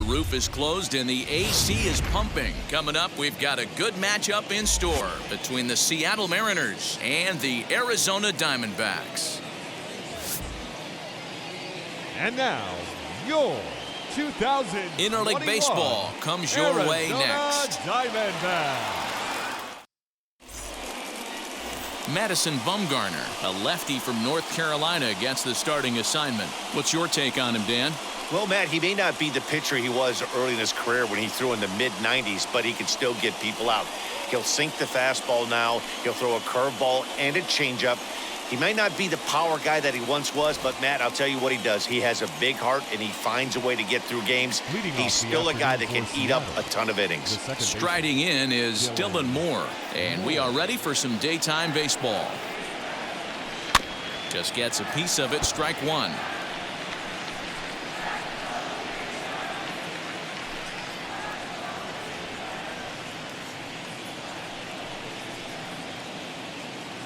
Roof is closed and the AC is pumping. Coming up, we've got a good matchup in store between the Seattle Mariners and the Arizona Diamondbacks. And now, your 2000 Interleague Baseball comes your way next. Diamondbacks. Madison Bumgarner, a lefty from North Carolina, gets the starting assignment. What's your take on him, Dan? Well, Matt, he may not be the pitcher he was early in his career when he threw in the mid-90s, but he can still get people out. He'll sink the fastball now. He'll throw a curveball and a changeup. He might not be the power guy that he once was, but, Matt, I'll tell you what he does. He has a big heart, and he finds a way to get through games. He's still a guy that can eat up a ton of innings. Striding in is Dylan Moore, and we are ready for some daytime baseball. Just gets a piece of it, strike one.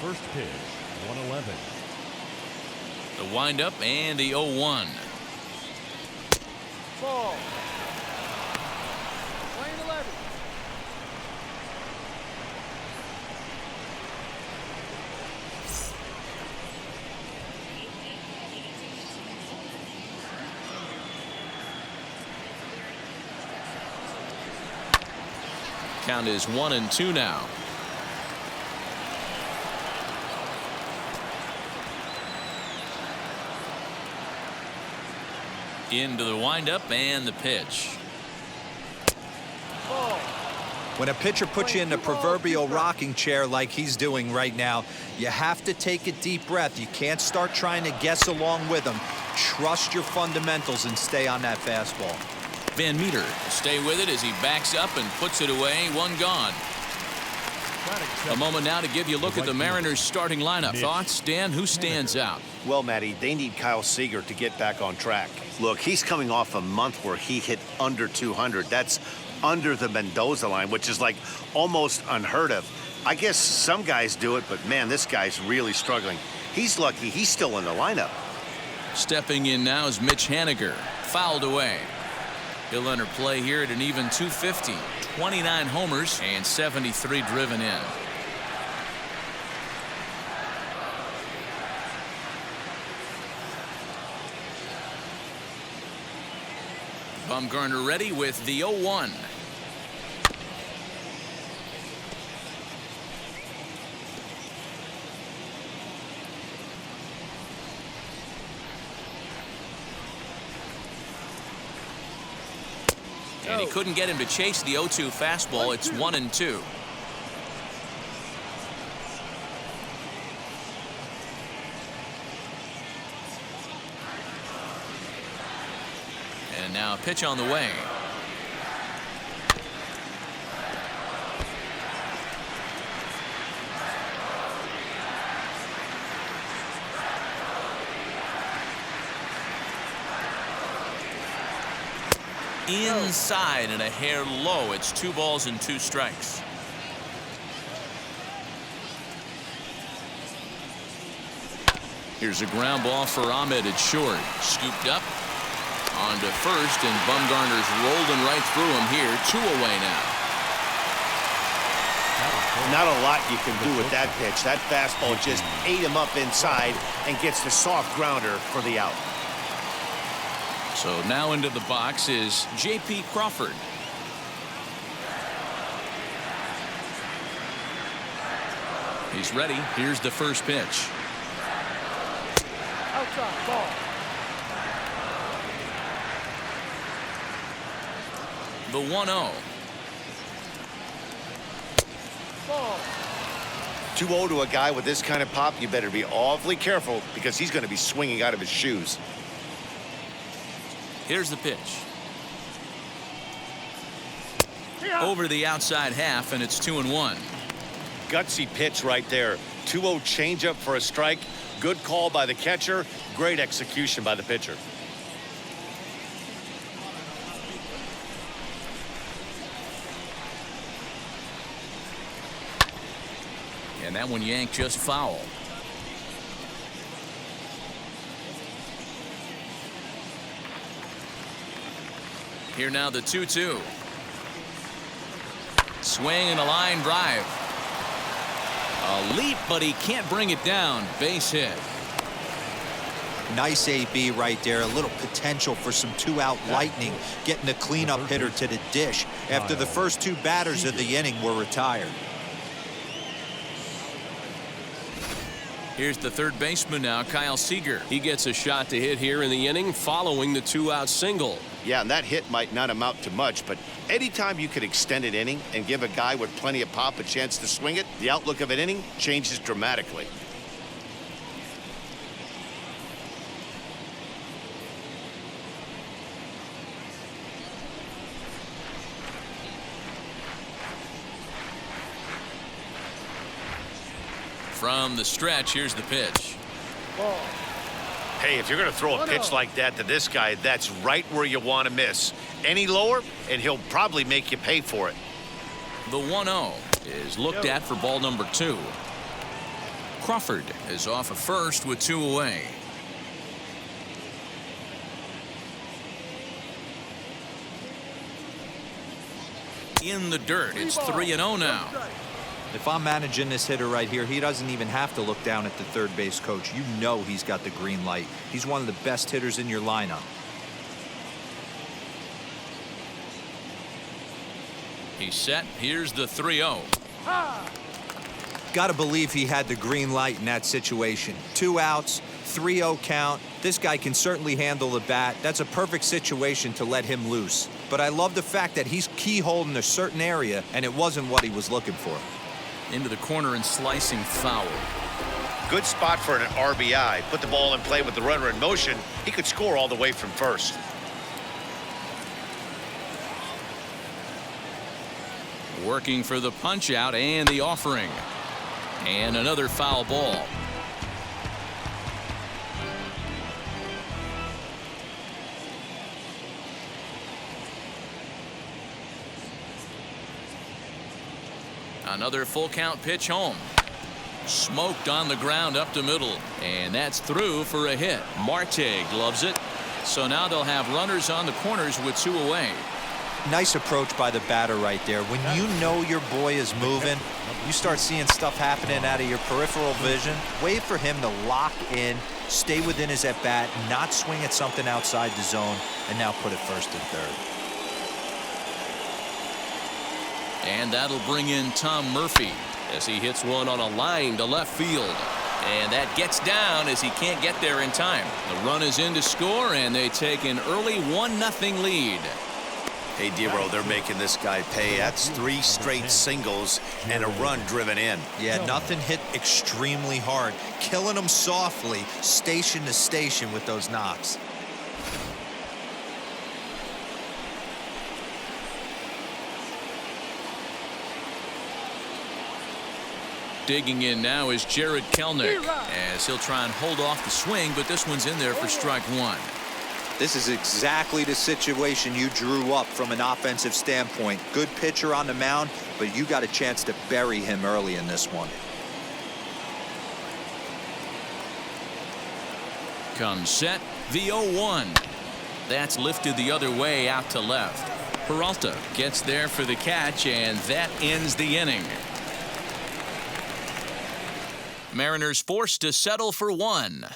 First pitch. 111. The windup and the 0-1. Ball. Lane 11. Count is 1-2 now. Into the windup and the pitch. When a pitcher puts you in the proverbial rocking chair like he's doing right now, you have to take a deep breath. You can't start trying to guess along with him. Trust your fundamentals and stay on that fastball. Van Meter stay with it as he backs up and puts it away. One gone. A moment now to give you a look at the Mariners starting lineup. Thoughts, Dan? Who stands out? Well, Matty, they need Kyle Seeger to get back on track. Look, he's coming off a month where he hit under 200. That's under the Mendoza line, which is like almost unheard of. I guess some guys do it, but man, this guy's really struggling. He's lucky he's still in the lineup. Stepping in now is Mitch Haniger. Fouled away. He'll enter play here at an even 250. 29 homers and 73 driven in. Bumgarner ready with the 0-1. And he couldn't get him to chase the 0-2 fastball. It's 1-2. And now a pitch on the way. Inside and a hair low. It's 2 balls and 2 strikes. Here's a ground ball for Ahmed at short. Scooped up on to first, and Bumgarner's rolling right through him here. 2 away now. Not a lot you can do with that pitch. That fastball just ate him up inside and gets the soft grounder for the out. So now into the box is J.P. Crawford. He's ready. Here's the first pitch. Outside ball. The 1-0. Ball. 2-0 to a guy with this kind of pop, you better be awfully careful because he's going to be swinging out of his shoes. Here's the pitch. Over the outside half, and it's 2-1. Gutsy pitch right there. 2-0 changeup for a strike. Good call by the catcher. Great execution by the pitcher. And that one yanked just foul. Here now the 2-2. Swing and a line drive. A leap, but he can't bring it down. Base hit. Nice AB right there. A little potential for some two-out lightning, getting the cleanup hitter to the dish after the first two batters of the inning were retired. Here's the third baseman now, Kyle Seeger. He gets a shot to hit here in the inning following the two-out single. Yeah, and that hit might not amount to much, but anytime you can extend an inning and give a guy with plenty of pop a chance to swing it, the outlook of an inning changes dramatically. From the stretch, here's the pitch. Ball. Hey, if you're going to throw a pitch like that to this guy, that's right where you want to miss. Any lower, and he'll probably make you pay for it. The 1-0 is looked at for ball number 2. Crawford is off of first with 2 away. In the dirt, it's 3-0 now. If I'm managing this hitter right here, he doesn't even have to look down at the third base coach. You know he's got the green light. He's one of the best hitters in your lineup. He's set. Here's the 3-0. Got to believe he had the green light in that situation. 2 outs, 3-0 count. This guy can certainly handle the bat. That's a perfect situation to let him loose. But I love the fact that he's keyholed in a certain area, and it wasn't what he was looking for. Into the corner and slicing foul. Good spot for an RBI. Put the ball in play with the runner in motion. He could score all the way from first. Working for the punch out and the offering. And another foul ball. Another full count pitch home. Smoked on the ground up the middle. And that's through for a hit. Marte gloves it. So now they'll have runners on the corners with 2 away. Nice approach by the batter right there. When you know your boy is moving, you start seeing stuff happening out of your peripheral vision. Wait for him to lock in, stay within his at-bat, not swing at something outside the zone, and now put it first and third. And that'll bring in Tom Murphy as he hits one on a line to left field. And that gets down as he can't get there in time. The run is in to score, and they take an early 1-0 lead. Hey, D-Row, they're making this guy pay. That's 3 straight singles and a run driven in. Yeah, nothing hit extremely hard. Killing them softly, station to station with those knocks. Digging in now is Jared Kelner as he'll try and hold off the swing, but this one's in there for strike 1. This is exactly the situation you drew up from an offensive standpoint. Good pitcher on the mound, but you got a chance to bury him early in this one. Comes set, the 0-1. That's lifted the other way out to left. Peralta gets there for the catch, and that ends the inning. Mariners forced to settle for 1.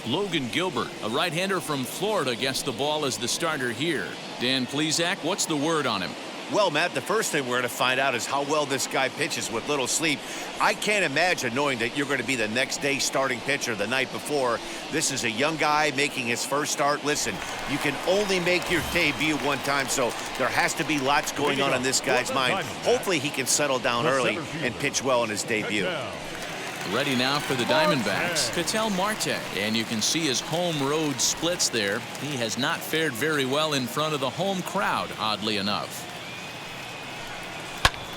Logan Gilbert, a right-hander from Florida, gets the ball as the starter here. Dan Plesac, what's the word on him? Well, Matt, the first thing we're going to find out is how well this guy pitches with little sleep. I can't imagine knowing that you're going to be the next day starting pitcher the night before. This is a young guy making his first start. Listen, you can only make your debut one time, so there has to be lots going on in this guy's mind. Hopefully he can settle down early and pitch well in his debut. Ready now for the Diamondbacks, Ketel Marte. And you can see his home road splits there. He has not fared very well in front of the home crowd, oddly enough.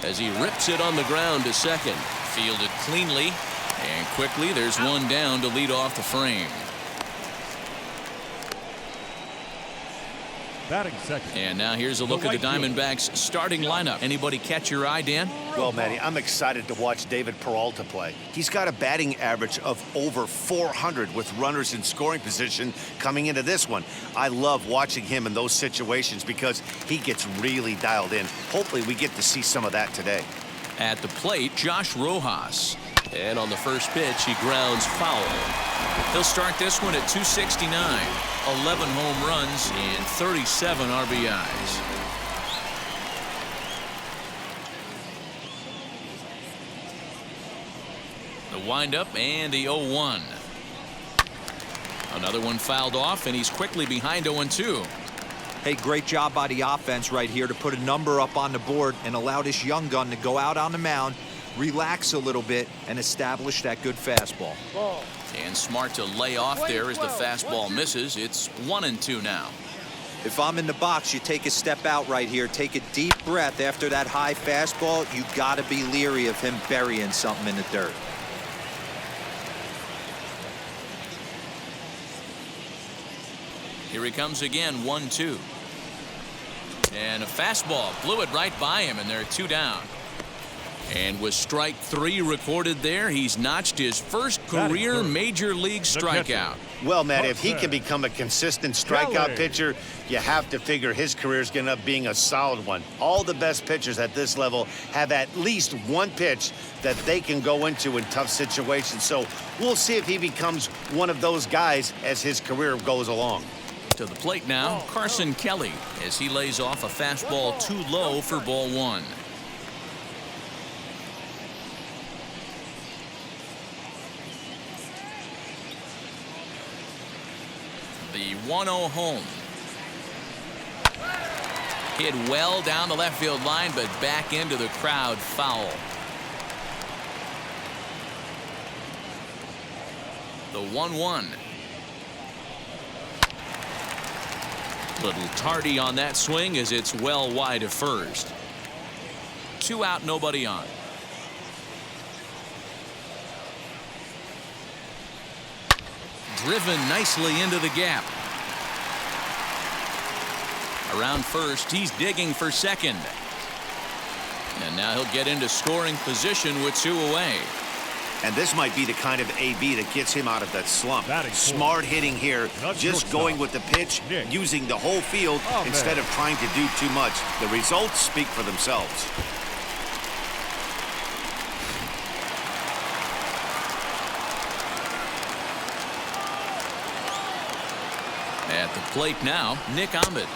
As he rips it on the ground to second. Fielded cleanly. And quickly there's one down to lead off the frame. Batting second. And now here's a look at the Diamondbacks starting lineup. Anybody catch your eye, Dan? Well, Manny, I'm excited to watch David Peralta play. He's got a batting average of over 400 with runners in scoring position coming into this one. I love watching him in those situations because he gets really dialed in. Hopefully we get to see some of that today. At the plate, Josh Rojas. And on the first pitch, he grounds foul. He'll start this one at 269. 11 home runs and 37 RBIs. The windup and the 0-1. Another one fouled off, and he's quickly behind 0-2. Hey, great job by the offense right here to put a number up on the board and allow this young gun to go out on the mound, relax a little bit, and establish that good fastball. And smart to lay off there as the fastball misses. It's 1-2 now. If I'm in the box, you take a step out right here, take a deep breath after that high fastball. You got to be leery of him burying something in the dirt. Here he comes again, 1-2. And a fastball blew it right by him, and they're 2 down. And with strike 3 recorded there, he's notched his first career major league strikeout. Well, Matt, if he can become a consistent strikeout pitcher, you have to figure his career is going to end up being a solid one. All the best pitchers at this level have at least one pitch that they can go into in tough situations. So we'll see if he becomes one of those guys as his career goes along. To the plate now, Carson Kelly, as he lays off a fastball too low for ball 1. The 1-0 home. Hit well down the left field line, but back into the crowd, foul. The 1-1. Little tardy on that swing as it's well wide of first. 2 out, nobody on. Driven nicely into the gap. Around first, he's digging for second. And now he'll get into scoring position with 2 away. And this might be the kind of AB that gets him out of that slump. Smart hitting here, just going with the pitch, using the whole field instead of trying to do too much. The results speak for themselves. At the plate now, Ahmed,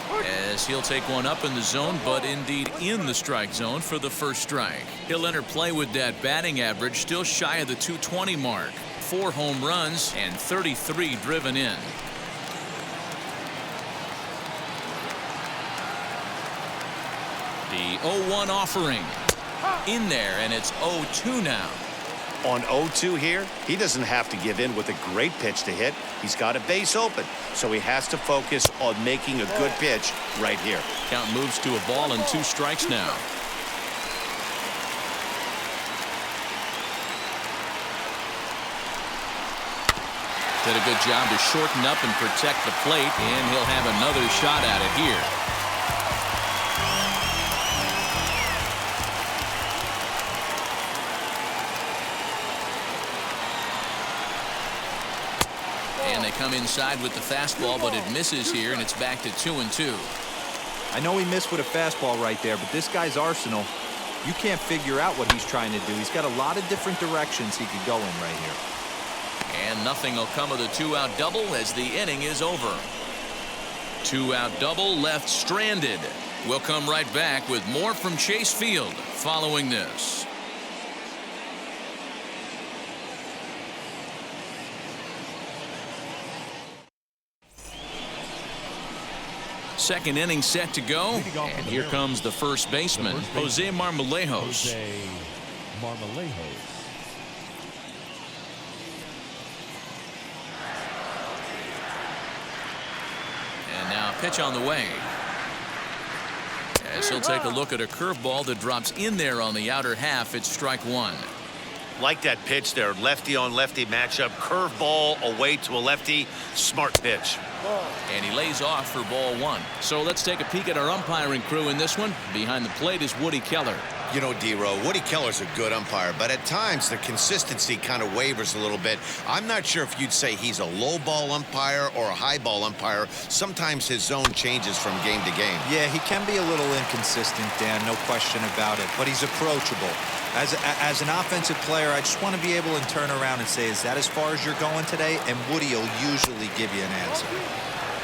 as he'll take one up in the zone, but indeed in the strike zone for the first strike. He'll enter play with that batting average still shy of the 220 mark. 4 home runs and 33 driven in. The 0-1 offering in there, and it's 0-2 now. On 0-2 here, he doesn't have to give in with a great pitch to hit. He's got a base open, so he has to focus on making a good pitch right here. Count moves to a ball and 2 strikes now. Did a good job to shorten up and protect the plate, and he'll have another shot at it here. And they come inside with the fastball, but it misses here, and it's back to 2-2. I know he missed with a fastball right there, but this guy's arsenal, you can't figure out what he's trying to do. He's got a lot of different directions he could go in right here. And nothing will come of the 2-out double as the inning is over. 2-out double left stranded. We'll come right back with more from Chase Field following this. Second inning set to go, and here comes the first baseman, Jose Marmalejos. And now pitch on the way. As he'll take a look at a curveball that drops in there on the outer half, it's strike 1. Like that pitch there, lefty on lefty matchup, curveball away to a lefty, smart pitch. And he lays off for ball one. So let's take a peek at our umpiring crew in this one. Behind the plate is Woody Kelner. You know, D-Row, Woody Keller's a good umpire, but at times the consistency kind of wavers a little bit. I'm not sure if you'd say he's a low ball umpire or a high ball umpire. Sometimes his zone changes from game to game. Yeah, he can be a little inconsistent, Dan, no question about it, but he's approachable. As an offensive player, I just want to be able to turn around and say, is that as far as you're going today? And Woody will usually give you an answer.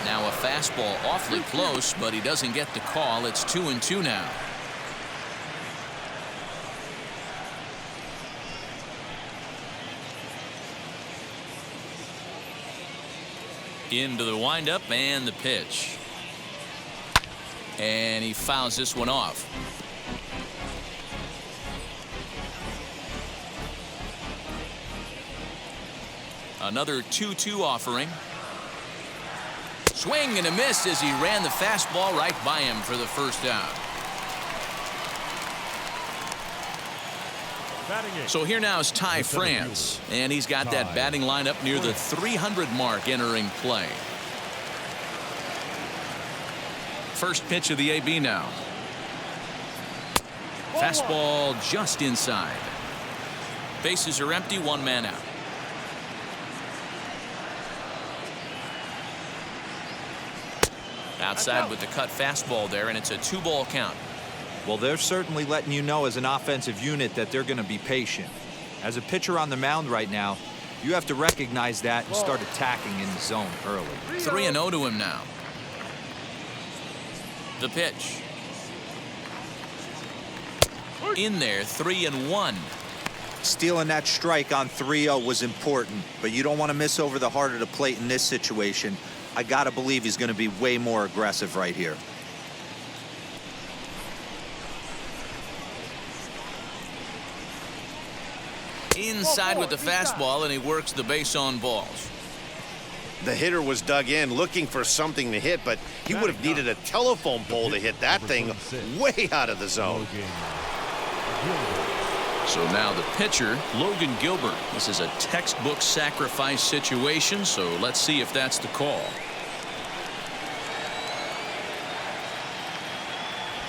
Now a fastball awfully close, but he doesn't get the call. It's 2-2 now. Into the windup and the pitch. And he fouls this one off. Another 2-2 offering. Swing and a miss as he ran the fastball right by him for the first out. So here now is Ty France, and he's got that batting lineup near the 300 mark entering play. First pitch of the AB now. Fastball just inside. Bases are empty, one man out. Outside with the cut fastball there, and it's a 2-ball count. Well, they're certainly letting you know as an offensive unit that they're going to be patient. As a pitcher on the mound right now, you have to recognize that and start attacking in the zone early. 3-0 to him now. The pitch. In there, 3-1. Stealing that strike on 3-0 was important, but you don't want to miss over the heart of the plate in this situation. I got to believe he's going to be way more aggressive right here. Inside with the fastball, and he works the base on balls. The hitter was dug in looking for something to hit, but he would have needed a telephone pole to hit that thing way out of the zone. So now the pitcher, Logan Gilbert. This is a textbook sacrifice situation, so let's see if that's the call.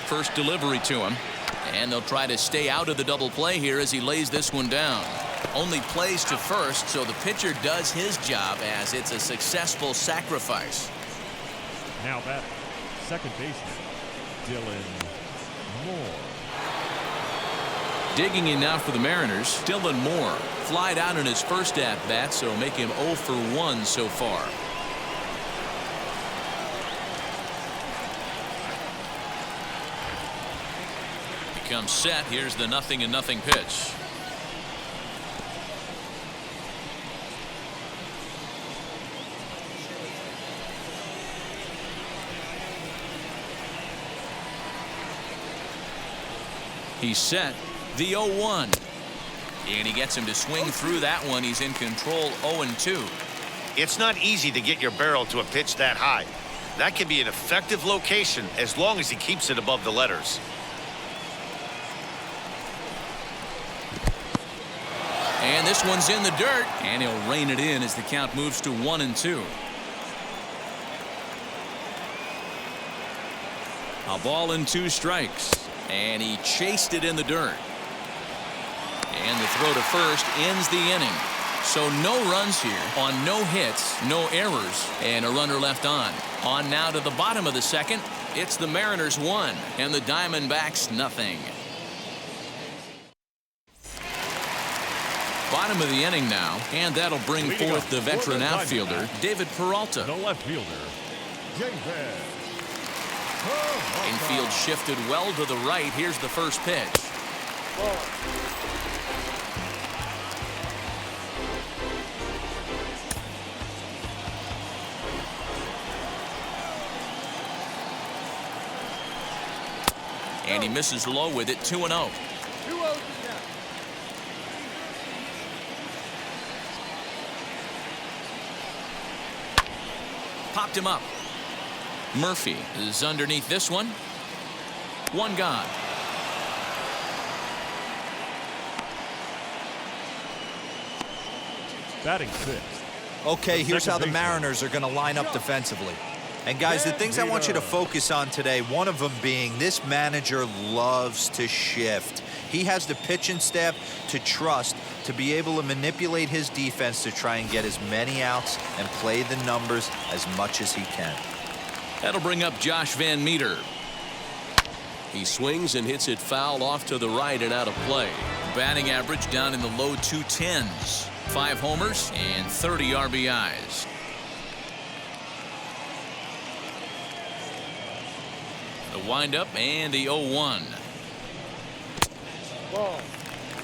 First delivery to him, and they'll try to stay out of the double play here as he lays this one down. Only plays to first, so the pitcher does his job as it's a successful sacrifice. Now that second baseman, Dylan Moore. Digging in now for the Mariners, Dylan Moore. Flied out in his first at-bat, so make him 0 for 1 so far. Comes set. Here's the 0-0 pitch. He's set. The 0-1. And he gets him to swing through that one. He's in control 0-2. It's not easy to get your barrel to a pitch that high. That can be an effective location as long as he keeps it above the letters. And this one's in the dirt, and he'll rein it in as the count moves to 1-2. A ball and 2 strikes, and he chased it in the dirt. And the throw to first ends the inning. So no runs here on no hits, no errors, and a runner left on. On now to the bottom of the second. It's the Mariners 1 and the Diamondbacks 0. Bottom of the inning now, and that'll bring forth the veteran outfielder, David Peralta. The left fielder, David Peralta. Infield shifted well to the right. Here's the first pitch. And he misses low with it, 2-0. Popped him up. Murphy is underneath this one. One gone. batting sixth. Okay, here's how the second baseman. Mariners are going to line up defensively. And guys, the things I want you to focus on today, one of them being this manager loves to shift. He has the pitching staff to trust to be able to manipulate his defense to try and get as many outs and play the numbers as much as he can. That'll bring up Josh Van Meter. He swings and hits it foul off to the right and out of play. Batting average down in the low 210s. 5 homers and 30 RBIs. The windup and the 0-1.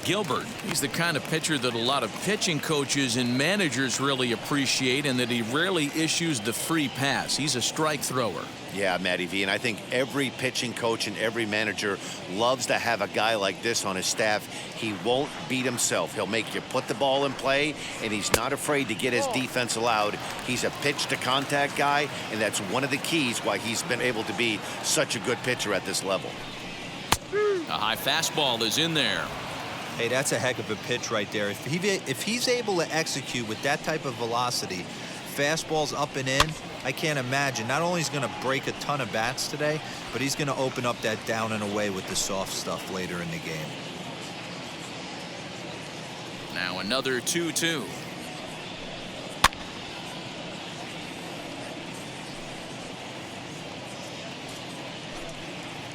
Gilbert, he's the kind of pitcher that a lot of pitching coaches and managers really appreciate, and that he rarely issues the free pass. He's a strike thrower. Yeah, Matty V, and I think every pitching coach and every manager loves to have a guy like this on his staff. He won't beat himself. He'll make you put the ball in play, and he's not afraid to get his defense allowed. He's a pitch-to-contact guy, and that's one of the keys why he's been able to be such a good pitcher at this level. A high fastball is in there. Hey, that's a heck of a pitch right there. If he's able to execute with that type of velocity, fastballs up and in, I can't imagine. Not only is he going to break a ton of bats today, but he's going to open up that down and away with the soft stuff later in the game. Now another 2-2.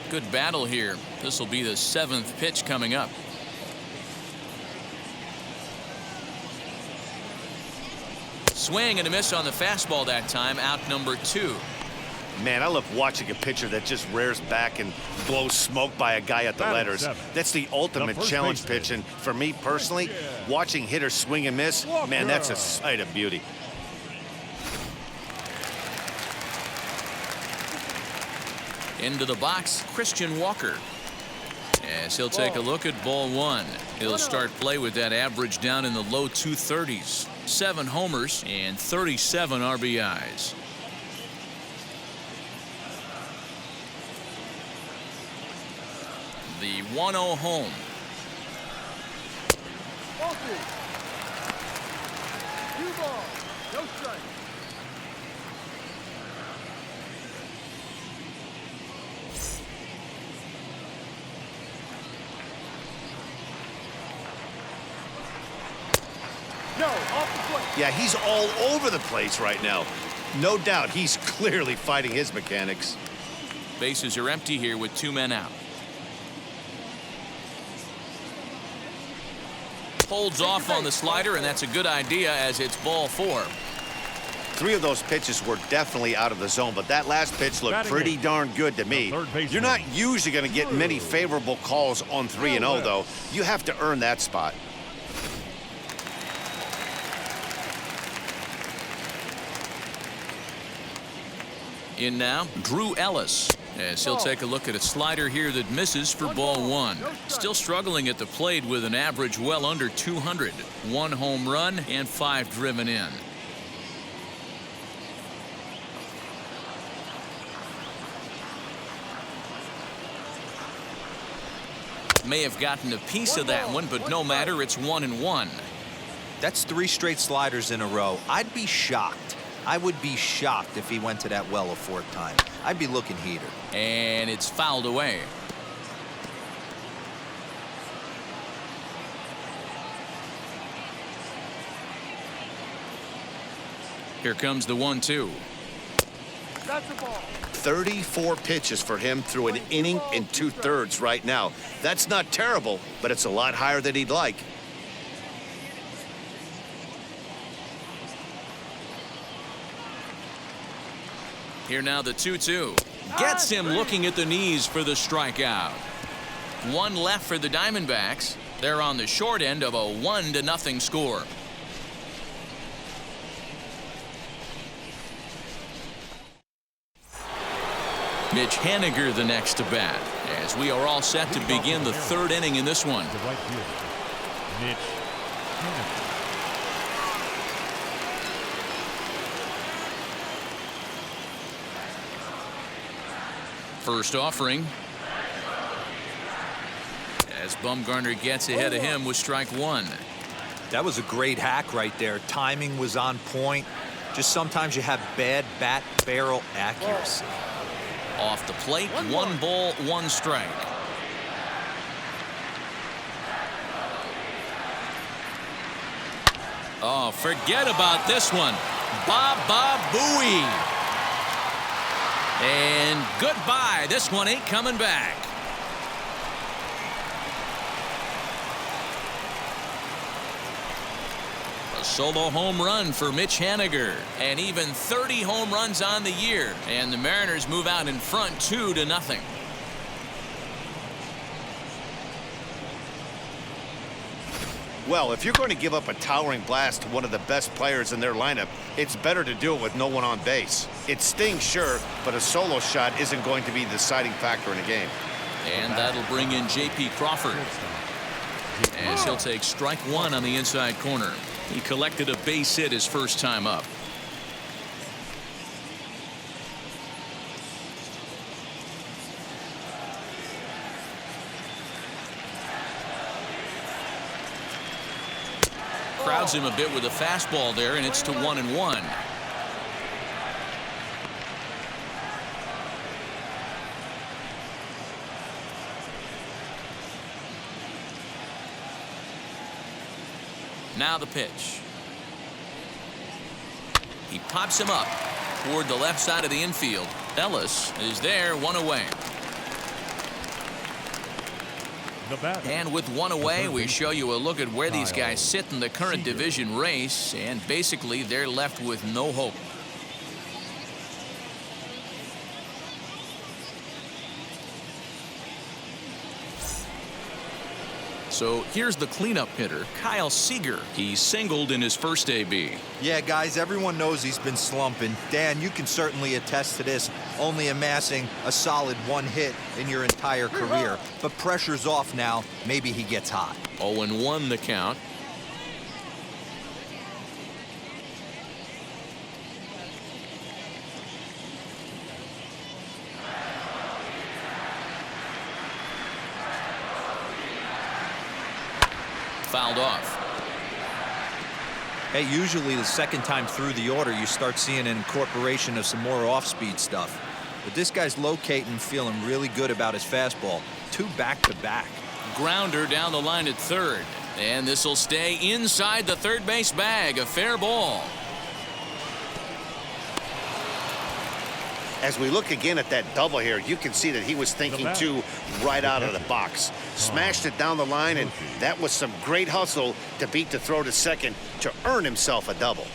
Good battle here. This will be the 7th pitch coming up. Swing and a miss on the fastball that time. Out number 2. Man, I love watching a pitcher that just rears back and blows smoke by a guy at the letters. That's the ultimate challenge pitch. And for me personally, watching hitters swing and miss, man, that's a sight of beauty. Into the box, Christian Walker. As he'll take a look at ball 1. He'll start play with that average down in the low 230s. 7 homers and 37 RBIs. The 1-0 home. No strike. Yeah, he's all over the place right now. No doubt he's clearly fighting his mechanics. Bases are empty here with 2 men out. Holds off on the slider, and that's a good idea as it's ball 4. 3 of those pitches were definitely out of the zone, but that last pitch looked pretty darn good to me. You're not usually going to get many favorable calls on 3-0, though. You have to earn that spot. In now, Drew Ellis, as he'll take a look at a slider here that misses for ball 1. Still struggling at the plate with an average well under 200. 1 home run and 5 driven in. May have gotten a piece of that one, but no matter, it's 1-1. That's 3 straight sliders in a row. I'd be shocked. I would be shocked if he went to that well a 4th time. I'd be looking heater. And it's fouled away. Here comes the 1-2. That's the ball. 34 pitches for him through an inning and 2/3 right now. That's not terrible, but it's a lot higher than he'd like. Here now the 2-2. Gets him looking at the knees for the strikeout. 1 left for the Diamondbacks. They're on the short end of a 1-0 score. Mitch Haniger the next to bat, as we are all set to begin the 3rd inning in this one. The right fielder, Mitch Haniger. First offering, as Bumgarner gets ahead of him with strike 1. That was a great hack right there. Timing was on point. Just sometimes you have bad bat barrel accuracy. Off the plate, 1 ball, 1 strike. Oh, forget about this one. Baba Booey. And goodbye. This one ain't coming back. A solo home run for Mitch Haniger, and even 30 home runs on the year, and the Mariners move out in front 2-0. Well, if you're going to give up a towering blast to one of the best players in their lineup, it's better to do it with no one on base. It stings, sure, but a solo shot isn't going to be the deciding factor in a game. And that'll bring in J.P. Crawford, as he'll take strike 1 on the inside corner. He collected a base hit his first time up. Crowds him a bit with a fastball there, and it's to 1-1. Now the pitch. He pops him up toward the left side of the infield. Ellis is there, 1 away. And with 1 away, we show you a look at where these guys sit in the current division race, and basically they're left with no hope. So here's the cleanup hitter, Kyle Seeger. He singled in his first AB. Yeah, guys, everyone knows he's been slumping. Dan, you can certainly attest to this, only amassing a solid 1 hit in your entire career. But pressure's off now. Maybe he gets hot. 0-1 the count. Fouled off. Hey, usually the second time through the order, you start seeing an incorporation of some more off-speed stuff. But this guy's locating, feeling really good about his fastball. 2 back-to-back. Grounder down the line at third. And this will stay inside the third base bag. A fair ball. As we look again at that double here, you can see that he was thinking too right out of the box. Smashed it down the line, and that was some great hustle to beat the throw to second to earn himself a double.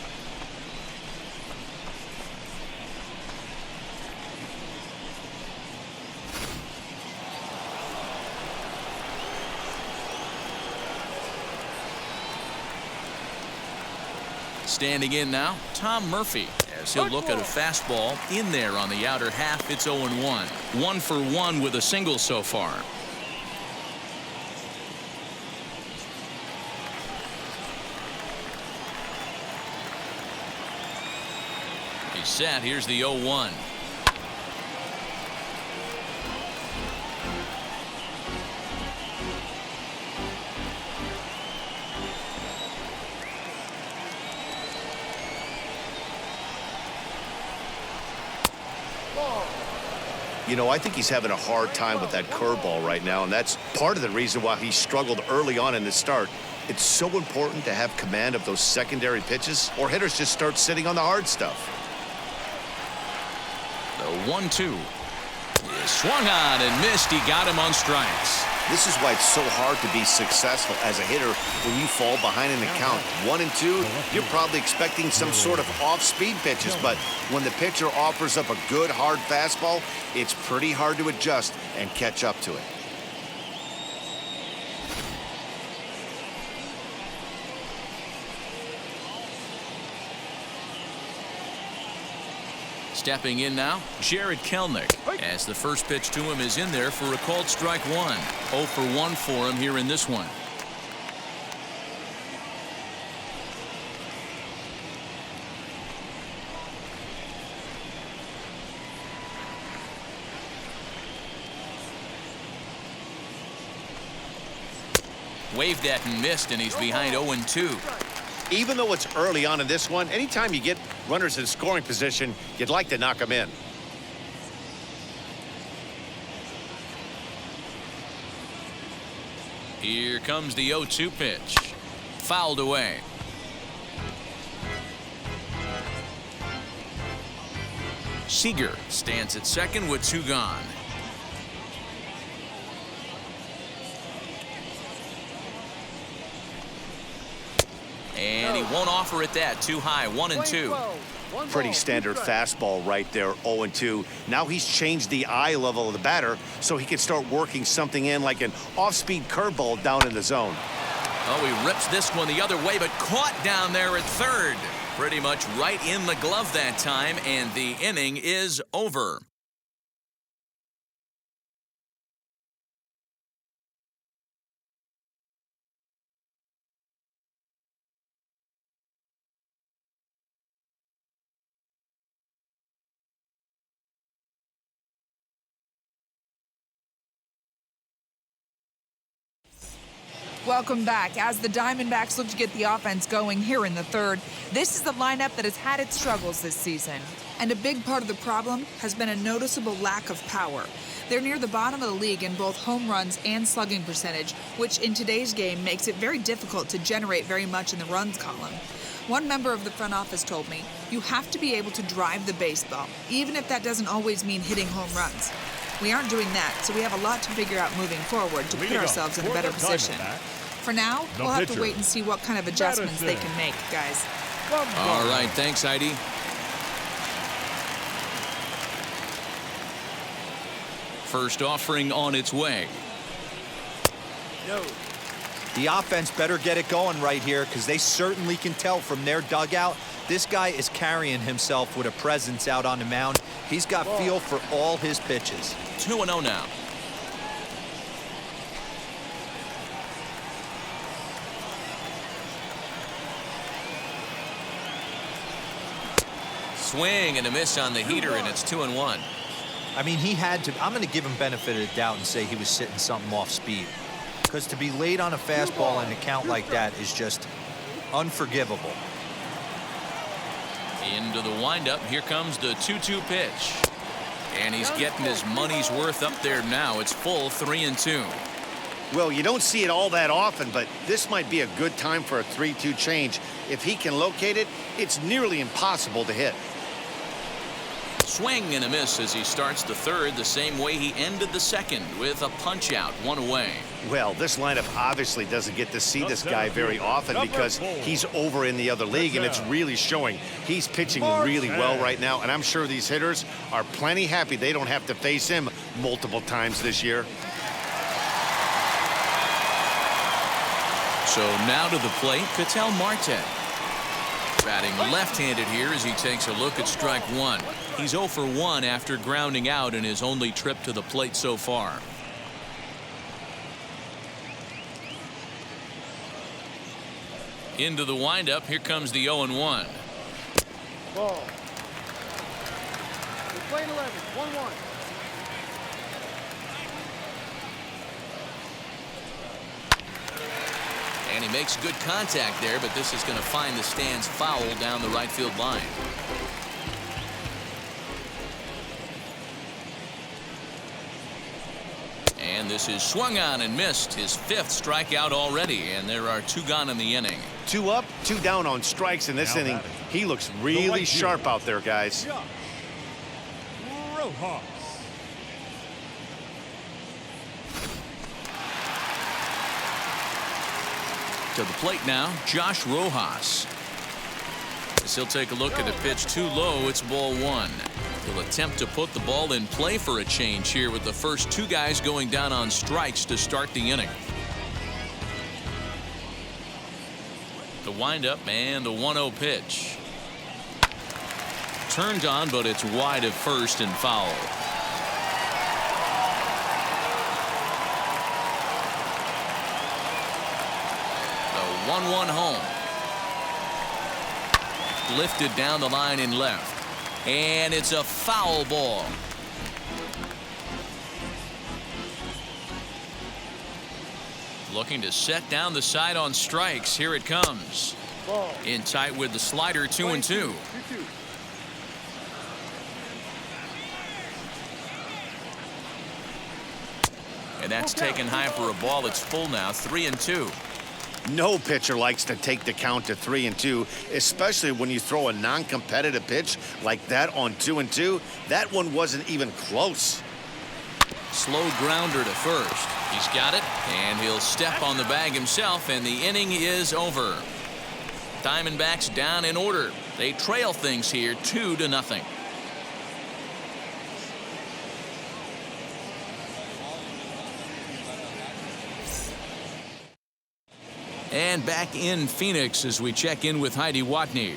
Standing in now, Tom Murphy, as he'll look at a fastball in there on the outer half. It's 0-1. 1 for 1 with a single so far. He's set. Here's the 0-1. You know, I think he's having a hard time with that curveball right now, and that's part of the reason why he struggled early on in the start. It's so important to have command of those secondary pitches, or hitters just start sitting on the hard stuff. The 1-2. He swung on and missed. He got him on strikes. This is why it's so hard to be successful as a hitter when you fall behind in the count. 1 and 2, you're probably expecting some sort of off-speed pitches, but when the pitcher offers up a good hard fastball, it's pretty hard to adjust and catch up to it. Stepping in now, Jared Kelner, as the first pitch to him is in there for a called strike 1. 0 for 1 for him here in this one. Waved at and missed, and he's behind 0-2. Even though it's early on in this one, anytime you get runners in scoring position, you'd like to knock them in. Here comes the 0-2 pitch. Fouled away. Seeger stands at second with 2 gone. And he won't offer it that. Too high. 1-2. Pretty standard fastball right there, 0-2. Now he's changed the eye level of the batter so he can start working something in like an off-speed curveball down in the zone. Oh, he rips this one the other way, but caught down there at third. Pretty much right in the glove that time, and the inning is over. Welcome back. As the Diamondbacks look to get the offense going here in the third, this is the lineup that has had its struggles this season. And a big part of the problem has been a noticeable lack of power. They're near the bottom of the league in both home runs and slugging percentage, which in today's game makes it very difficult to generate very much in the runs column. One member of the front office told me, you have to be able to drive the baseball, even if that doesn't always mean hitting home runs. We aren't doing that, so we have a lot to figure out moving forward to put ourselves in a better position. For now, we'll have to wait and see what kind of adjustments they can make, guys. All right, thanks, Heidi. First offering on its way. The offense better get it going right here because they certainly can tell from their dugout this guy is carrying himself with a presence out on the mound. He's got feel for all his pitches. 2-0 now. Swing and a miss on the heater, and it's 2-1. I mean, he had to. I'm going to give him benefit of the doubt and say he was sitting something off speed. Because to be late on a fastball and a count like that is just unforgivable. Into the windup. Here comes the 2-2 pitch. And he's getting his money's worth up there now. It's full 3-2. Well, you don't see it all that often, but this might be a good time for a 3-2 change. If he can locate it, it's nearly impossible to hit. Swing and a miss as he starts the third the same way he ended the second with a punch out, 1 away. Well, this lineup obviously doesn't get to see this guy very often because he's over in the other league, and it's really showing. He's pitching really well right now, and I'm sure these hitters are plenty happy they don't have to face him multiple times this year. So now to the plate, Ketel Marte. Batting left-handed here as he takes a look at strike 1. He's 0 for 1 after grounding out in his only trip to the plate so far. Into the windup. Here comes the 0-1. Ball. We're playing 11, 1-1. And he makes good contact there, but this is going to find the stands foul down the right field line. And this is swung on and missed, his 5th strikeout already, and there are 2 gone in the inning. 2 up, 2 down on strikes in this inning. He looks really sharp out there, guys. Rojas. To the plate now, Josh Rojas. As he'll take a look at the pitch too low, it's ball 1. He'll attempt to put the ball in play for a change here with the first 2 guys going down on strikes to start the inning. The windup and the 1-0 pitch. Turned on, but it's wide of first and foul. The 1-1 home. Lifted down the line in left. And it's a foul ball. Looking to set down the side on strikes. Here it comes. Ball. In tight with the slider, 2-2. 2-2. And that's taken high for a ball. It's full now, 3-2. No pitcher likes to take the count to 3-2, especially when you throw a non-competitive pitch like that on 2-2. That one wasn't even close. Slow grounder to first. He's got it, and he'll step on the bag himself, and the inning is over. Diamondbacks down in order. They trail things here 2-0. And back in Phoenix as we check in with Heidi Watney.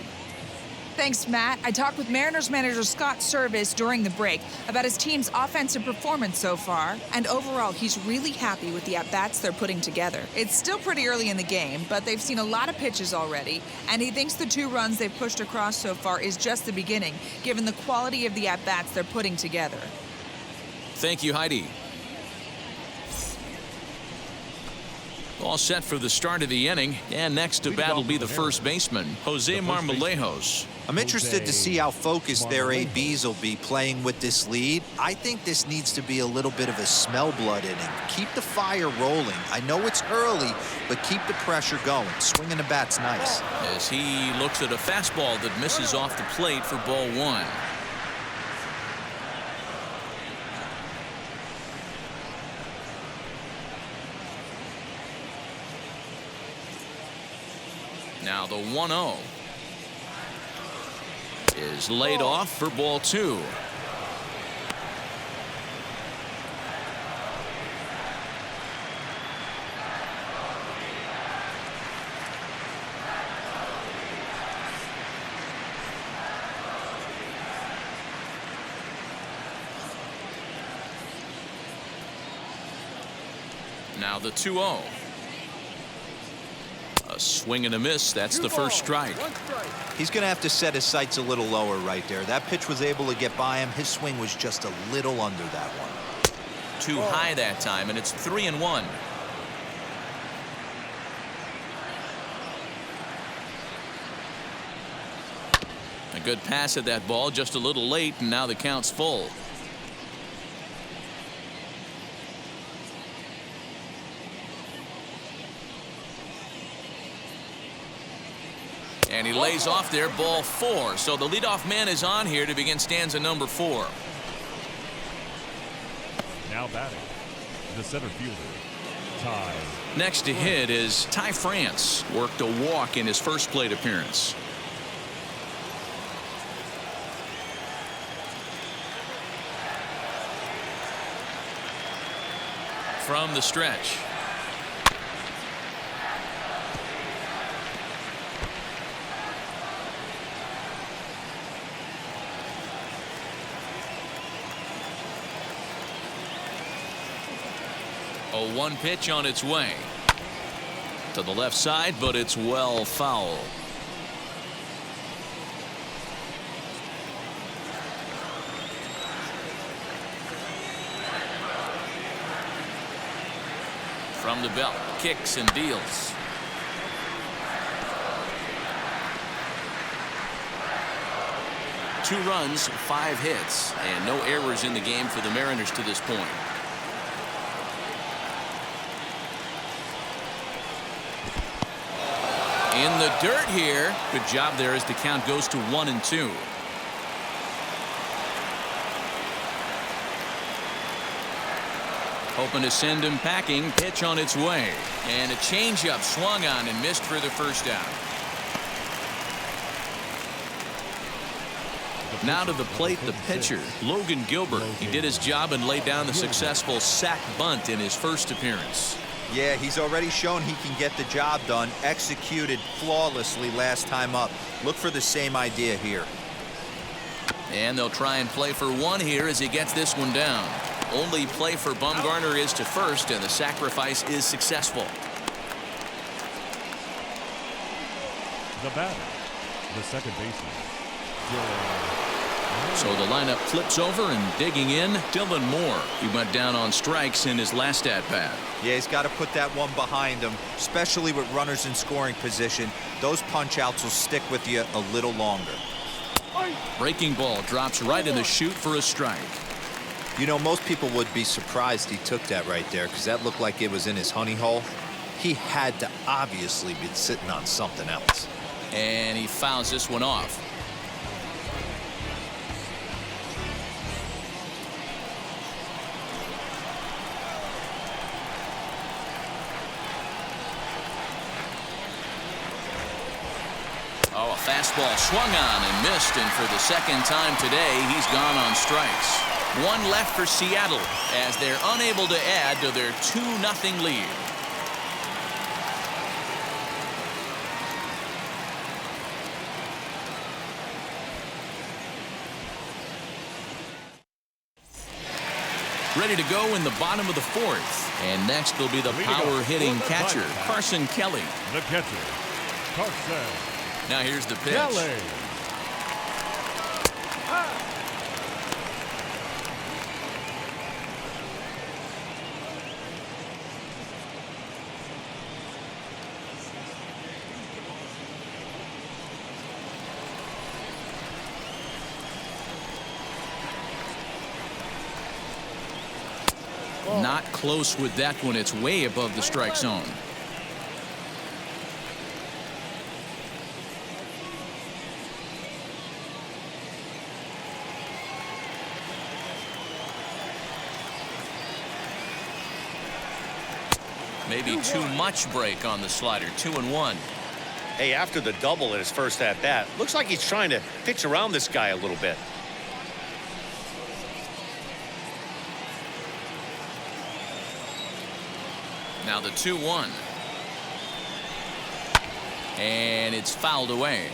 Thanks, Matt. I talked with Mariners manager Scott Service during the break about his team's offensive performance so far, and overall, he's really happy with the at-bats they're putting together. It's still pretty early in the game, but they've seen a lot of pitches already, and he thinks the 2 runs they've pushed across so far is just the beginning, given the quality of the at-bats they're putting together. Thank you, Heidi. All set for the start of the inning, and next to bat will be the first baseman, Jose Marmalejos. I'm interested to see how focused their ABs will be playing with this lead. I think this needs to be a little bit of a smell blood inning. Keep the fire rolling. I know it's early, but keep the pressure going. Swinging the bat's nice. As he looks at a fastball that misses off the plate for ball 1. Now the 1-0 is laid off for ball 2. Now the 2-0. A swing and a miss. That's the first strike. He's going to have to set his sights a little lower right there. That pitch was able to get by him. His swing was just a little under that one. Too high that time, and it's 3-1. A good pass at that ball, just a little late, and now the count's full. And he lays off there, ball 4. So the leadoff man is on here to begin stanza number 4. Now batting, the center fielder, Ty. Next to hit is Ty France. Worked a walk in his first plate appearance. From the stretch. A 1 pitch on its way to the left side, but it's well foul. From the belt, kicks and deals. Two runs, 5 hits, and no errors in the game for the Mariners to this point. In the dirt here. Good job there as the count goes to 1-2. Hoping to send him packing. Pitch on its way. And a changeup swung on and missed for the first out. Now to the plate, the pitcher, Logan Gilbert. He did his job and laid down the successful sac bunt in his first appearance. Yeah, he's already shown he can get the job done. Executed flawlessly last time up. Look for the same idea here. And they'll try and play for 1 here as he gets this one down. Only play for Bumgarner is to first, and the sacrifice is successful. The batter, the second baseman, So the lineup flips over, and digging in, Dylan Moore. He went down on strikes in his last at-bat. Yeah, he's got to put that one behind him, especially with runners in scoring position. Those punch-outs will stick with you a little longer. Breaking ball drops right in the chute for a strike. You know, most people would be surprised he took that right there because that looked like it was in his honey hole. He had to obviously be sitting on something else. And he fouls this one off. Oh, a fastball swung on and missed, and for the second time today, he's gone on strikes. One left for Seattle as they're unable to add to their 2-0 lead. Ready to go in the bottom of the fourth. And next will be the power-hitting catcher, Carson Kelly. The catcher, Carson. Now here's the pitch. Kelly. Not close with that one. It's way above the strike zone. Maybe too much break on the slider. 2-1. Hey, after the double in his first at-bat, looks like he's trying to pitch around this guy a little bit. Now the 2-1. And it's fouled away.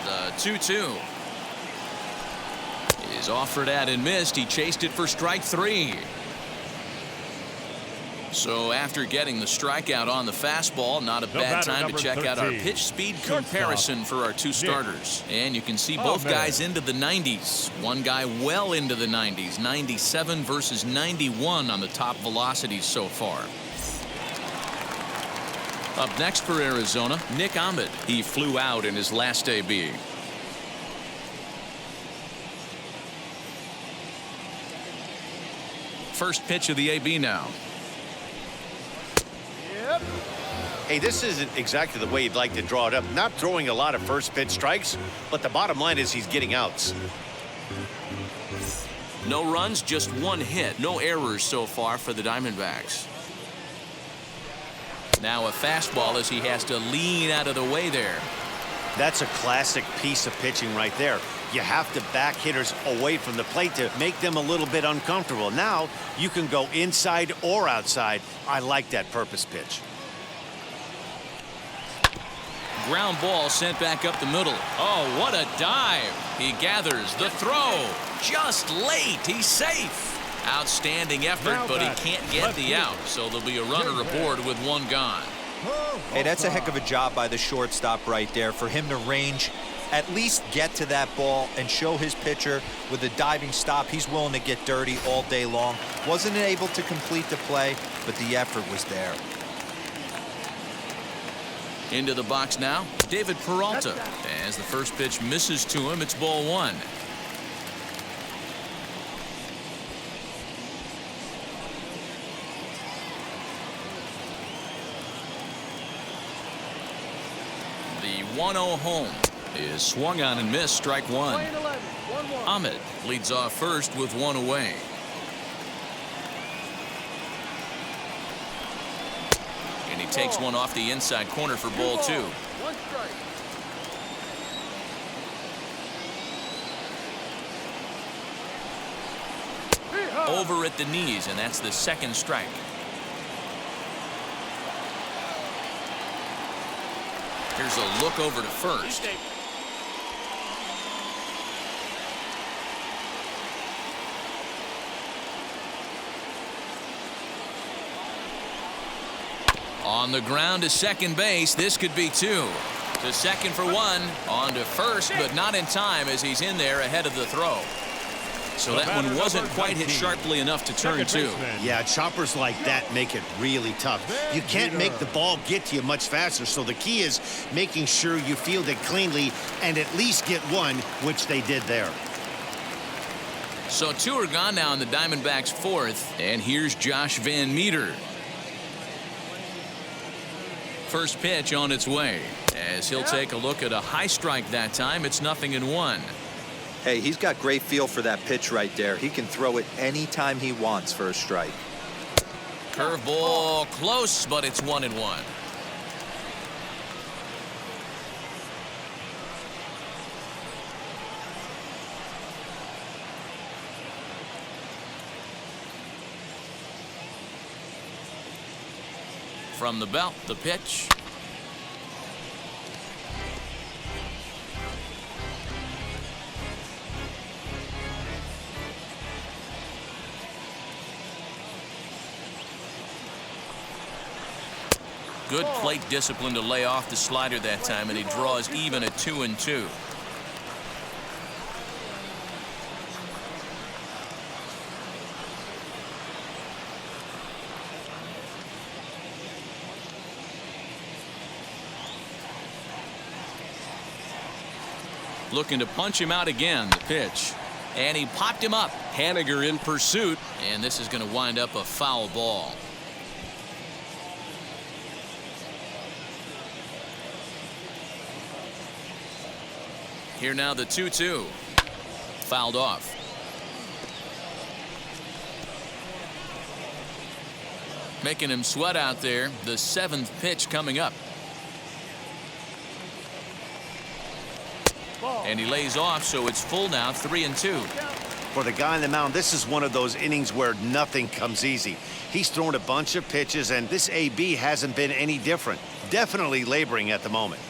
The 2-2 is offered at and missed. He chased it for strike 3. So after getting the strikeout on the fastball, not a bad time to check out our pitch speed comparison for our two starters. And you can see both guys into the 90s. One guy well into the 90s, 97 versus 91 on the top velocities so far. Up next for Arizona, Nick Ahmed. He flew out in his last AB. First pitch of the AB now. Hey, this isn't exactly the way you'd like to draw it up. Not throwing a lot of first pitch strikes, but the bottom line is he's getting outs. No runs, just one hit. No errors so far for the Diamondbacks. Now a fastball as he has to lean out of the way there. That's a classic piece of pitching right there. You have to back hitters away from the plate to make them a little bit uncomfortable. Now you can go inside or outside. I like that purpose pitch. Ground ball sent back up the middle. Oh, what a dive. He gathers the throw. Just late. He's safe. Outstanding effort, but he can't get the out. So there'll be a runner aboard with one gone. Hey, that's a heck of a job by the shortstop right there for him to range, at least get to that ball and show his pitcher with a diving stop. He's willing to get dirty all day long. Wasn't able to complete the play, but the effort was there. Into the box now, David Peralta. As the first pitch misses to him, it's ball 1. The 1-0 home is swung on and missed. Strike 1. Ahmed leads off first with one away. And he takes one off the inside corner for ball 2. Over at the knees, and that's the second strike. Here's a look over to first. On the ground to second base. This could be two. To second for one. On to first, but not in time as he's in there ahead of the throw. So that one wasn't quite hit sharply enough to turn two. Yeah, choppers like that make it really tough. You can't make the ball get to you much faster, so the key is making sure you field it cleanly and at least get one, which they did there. So two are gone now in the Diamondbacks' fourth, and here's Josh Van Meter. First pitch on its way as he'll take a look at a high strike that time. It's 0-1. Hey, he's got great feel for that pitch right there. He can throw it anytime he wants for a strike. Curveball close, but it's 1-1. From the belt, the pitch. Good plate discipline to lay off the slider that time, and he draws even at 2-2. Looking to punch him out again. The pitch. And he popped him up. Haniger in pursuit. And this is going to wind up a foul ball. Here now the 2-2. Fouled off. Making him sweat out there. The 7th pitch coming up. And he lays off, so it's full now, 3-2. For the guy on the mound, this is one of those innings where nothing comes easy. He's thrown a bunch of pitches, and this AB hasn't been any different. Definitely laboring at the moment.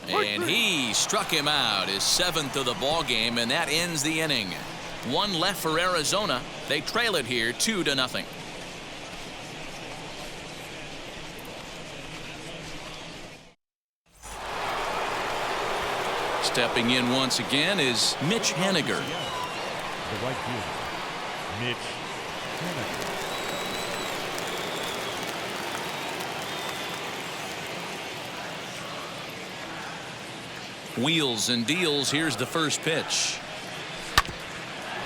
And he struck him out, his 7th of the ball game, and that ends the inning. One left for Arizona. They trail it here 2-0. Stepping in once again is Mitch Haniger. The right fielder, Mitch Haniger. Wheels and deals. Here's the first pitch.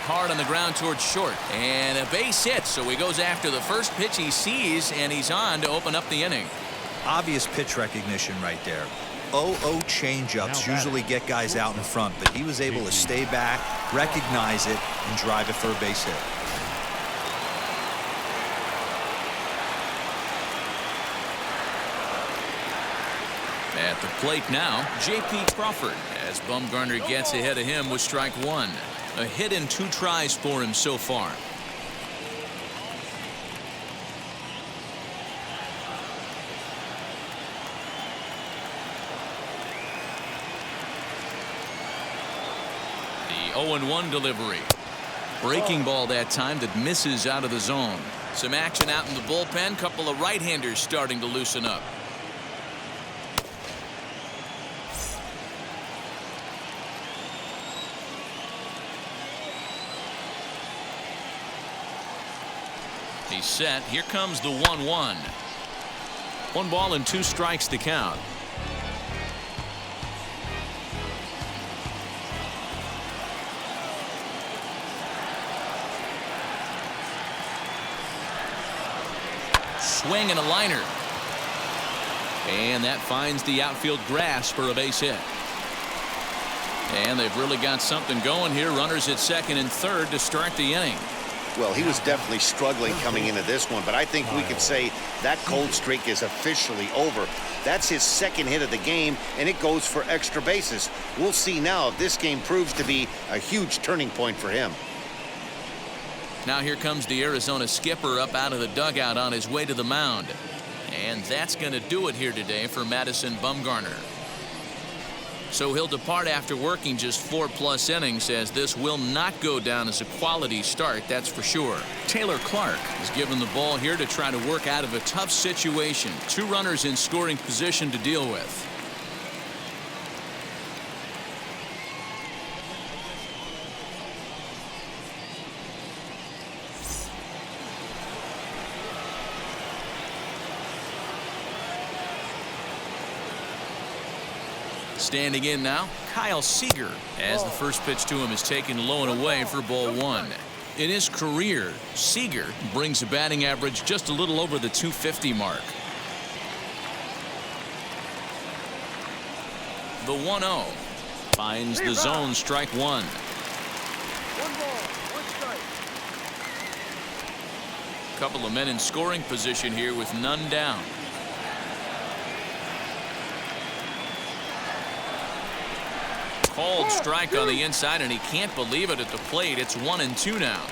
Hard on the ground towards short. And a base hit. So he goes after the first pitch he sees, and he's on to open up the inning. Obvious pitch recognition right there. 0-0 changeups usually get guys out in front, but he was able to stay back, recognize it, and drive it for a base hit. At the plate now, J.P. Crawford as Bumgarner gets ahead of him with strike one. A hit in 2 tries for him so far. The 0-1 delivery. Breaking ball that time that misses out of the zone. Some action out in the bullpen. Couple of right-handers starting to loosen up. He's set. Here comes the 1-1. 1 ball and 2 strikes to count. Swing and a liner. And that finds the outfield grass for a base hit. And they've really got something going here. Runners at second and third to start the inning. Well, he was definitely struggling coming into this one, but I think we could say that cold streak is officially over. That's his 2nd hit of the game, and it goes for extra bases. We'll see now if this game proves to be a huge turning point for him. Now here comes the Arizona skipper up out of the dugout on his way to the mound. And that's going to do it here today for Madison Bumgarner. So he'll depart after working just 4+ innings, as this will not go down as a quality start, that's for sure. Taylor Clark is given the ball here to try to work out of a tough situation. 2 runners in scoring position to deal with. Standing in now, Kyle Seeger, as the first pitch to him is taken low and away for ball 1. In his career, Seeger brings a batting average just a little over the 250 mark. The 1-0 finds the zone, strike 1. 1 ball, 1 strike. Couple of men in scoring position here with none down. Called strike on the inside, and he can't believe it at the plate. It's 1-2 now.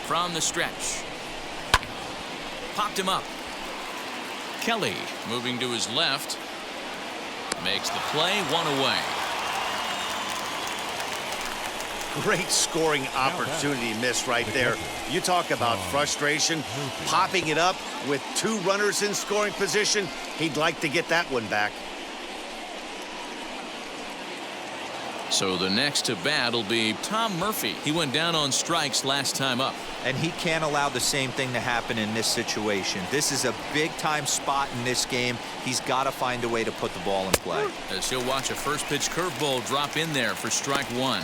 From the stretch. Popped him up. Kelly moving to his left. Makes the play, 1 away. Great scoring opportunity missed right there. You talk about frustration, popping it up with 2 runners in scoring position. He'd like to get that one back. So the next to bat will be Tom Murphy. He went down on strikes last time up. And he can't allow the same thing to happen in this situation. This is a big-time spot in this game. He's got to find a way to put the ball in play. As he'll watch a first pitch curveball drop in there for strike 1.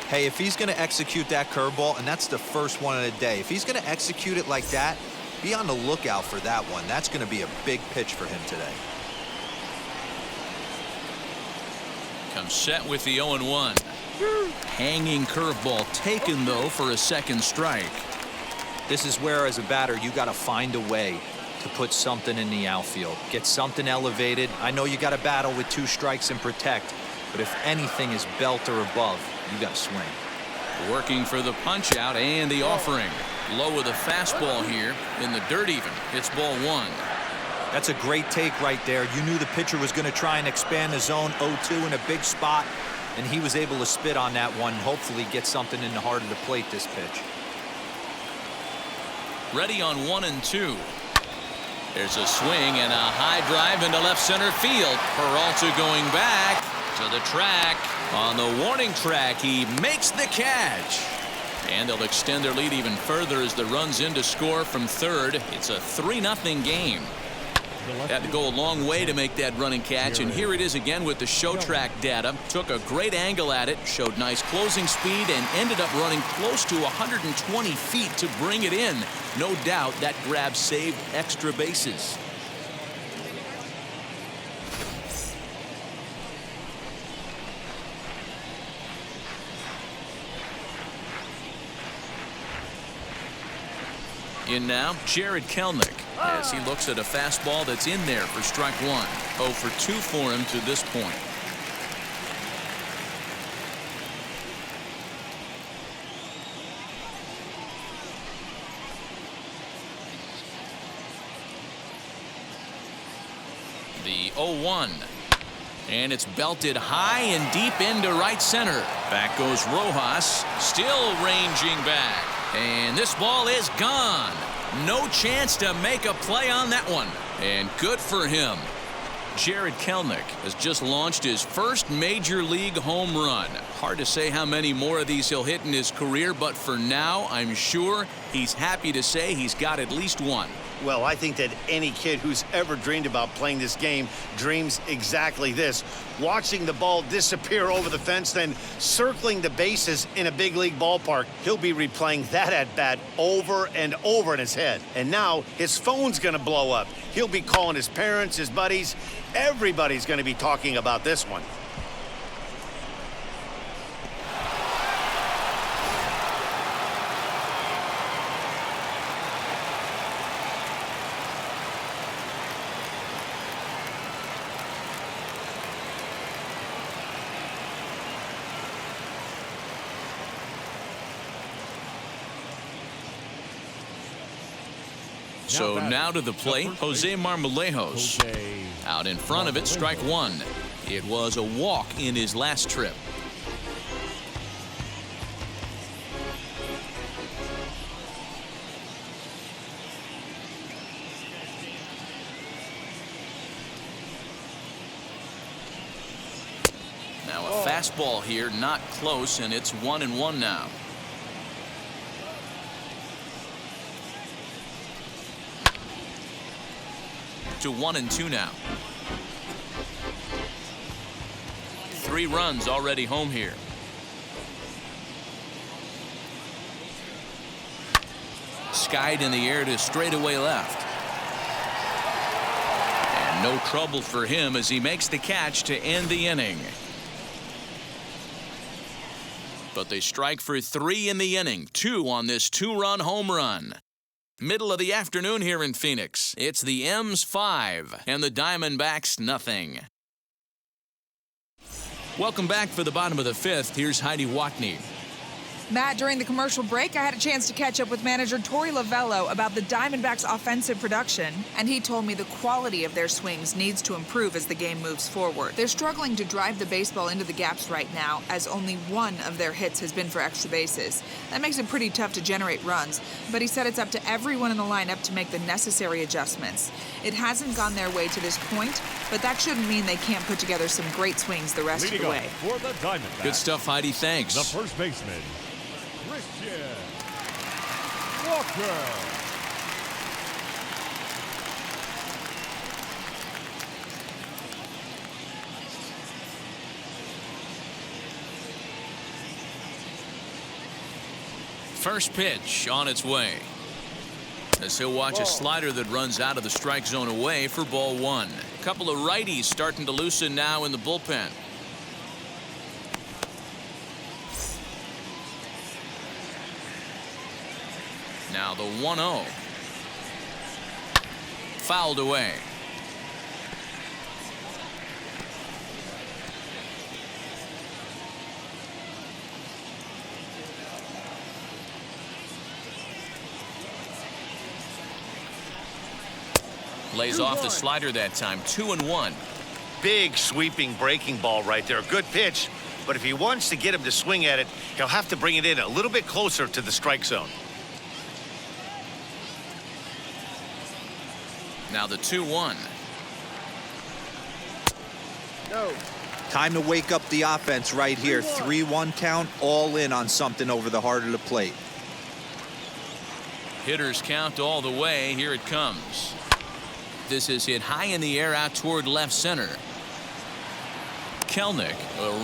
Hey, if he's going to execute that curveball, and that's the first one of the day, if he's going to execute it like that, be on the lookout for that one. That's going to be a big pitch for him today. Comes set with the 0-1. Hanging curveball taken, though, for a second strike. This is where, as a batter, you got to find a way to put something in the outfield. Get something elevated. I know you got to battle with 2 strikes and protect, but if anything is belt or above, you got to swing. Working for the punch out and the offering. Low with a fastball here in the dirt even. It's ball 1. That's a great take right there. You knew the pitcher was going to try and expand the zone 0-2 in a big spot, and he was able to spit on that one. Hopefully get something in the heart of the plate this pitch. Ready on 1-2. There's a swing and a high drive into left center field. Peralta going back to the track. On the warning track, he makes the catch. And they'll extend their lead even further as the run's in to score from third. It's a 3-0 game. Had to go a long way to make that running catch, and here it is again with the show track data. Took a great angle at it, showed nice closing speed, and ended up running close to 120 feet to bring it in. No doubt that grab saved extra bases. In now, Jared Kelner, as he looks at a fastball that's in there for strike 1. 0 for 2 for him to this point. The 0-1. And it's belted high and deep into right center. Back goes Rojas, still ranging back. And this ball is gone. No chance to make a play on that one. And good for him. Jared Kelner has just launched his first major league home run. Hard to say how many more of these he'll hit in his career, but for now, I'm sure he's happy to say he's got at least one. Well, I think that any kid who's ever dreamed about playing this game dreams exactly this. Watching the ball disappear over the fence, then circling the bases in a big league ballpark. He'll be replaying that at-bat over and over in his head. And now his phone's going to blow up. He'll be calling his parents, his buddies. Everybody's going to be talking about this one. So now to the plate, Jose Marmalejos. Out in front of it, strike one. It was a walk in his last trip. Now a fastball here, not close, and it's 1-1 now. To 1-2 now. 3 runs already home here. Skied in the air to straightaway left. And no trouble for him as he makes the catch to end the inning. But they strike for 3 in the inning, 2 on this 2-run home run. Middle of the afternoon here in Phoenix. It's the M's 5 and the Diamondbacks nothing. Welcome back for the bottom of the 5th. Here's Heidi Watney. Matt, during the commercial break, I had a chance to catch up with manager Torey Lovello about the Diamondbacks' offensive production, and he told me the quality of their swings needs to improve as the game moves forward. They're struggling to drive the baseball into the gaps right now, as only 1 of their hits has been for extra bases. That makes it pretty tough to generate runs, but he said it's up to everyone in the lineup to make the necessary adjustments. It hasn't gone their way to this point, but that shouldn't mean they can't put together some great swings the rest of the way. For the Diamondbacks, Good stuff, Heidi. Thanks. the first baseman, Walker. First pitch on its way. As he'll watch a slider that runs out of the strike zone away for ball 1. A couple of righties starting to loosen now in the bullpen. Now the 1-0. Fouled away. Lays off the slider that time. 2-1. Big sweeping breaking ball right there. Good pitch. But if he wants to get him to swing at it, he'll have to bring it in a little bit closer to the strike zone. Now the 2-1. No. Time to wake up the offense right here. 3-1 count, all in on something over the heart of the plate. Hitters count all the way. Here it comes. This is hit high in the air out toward left center. Kelner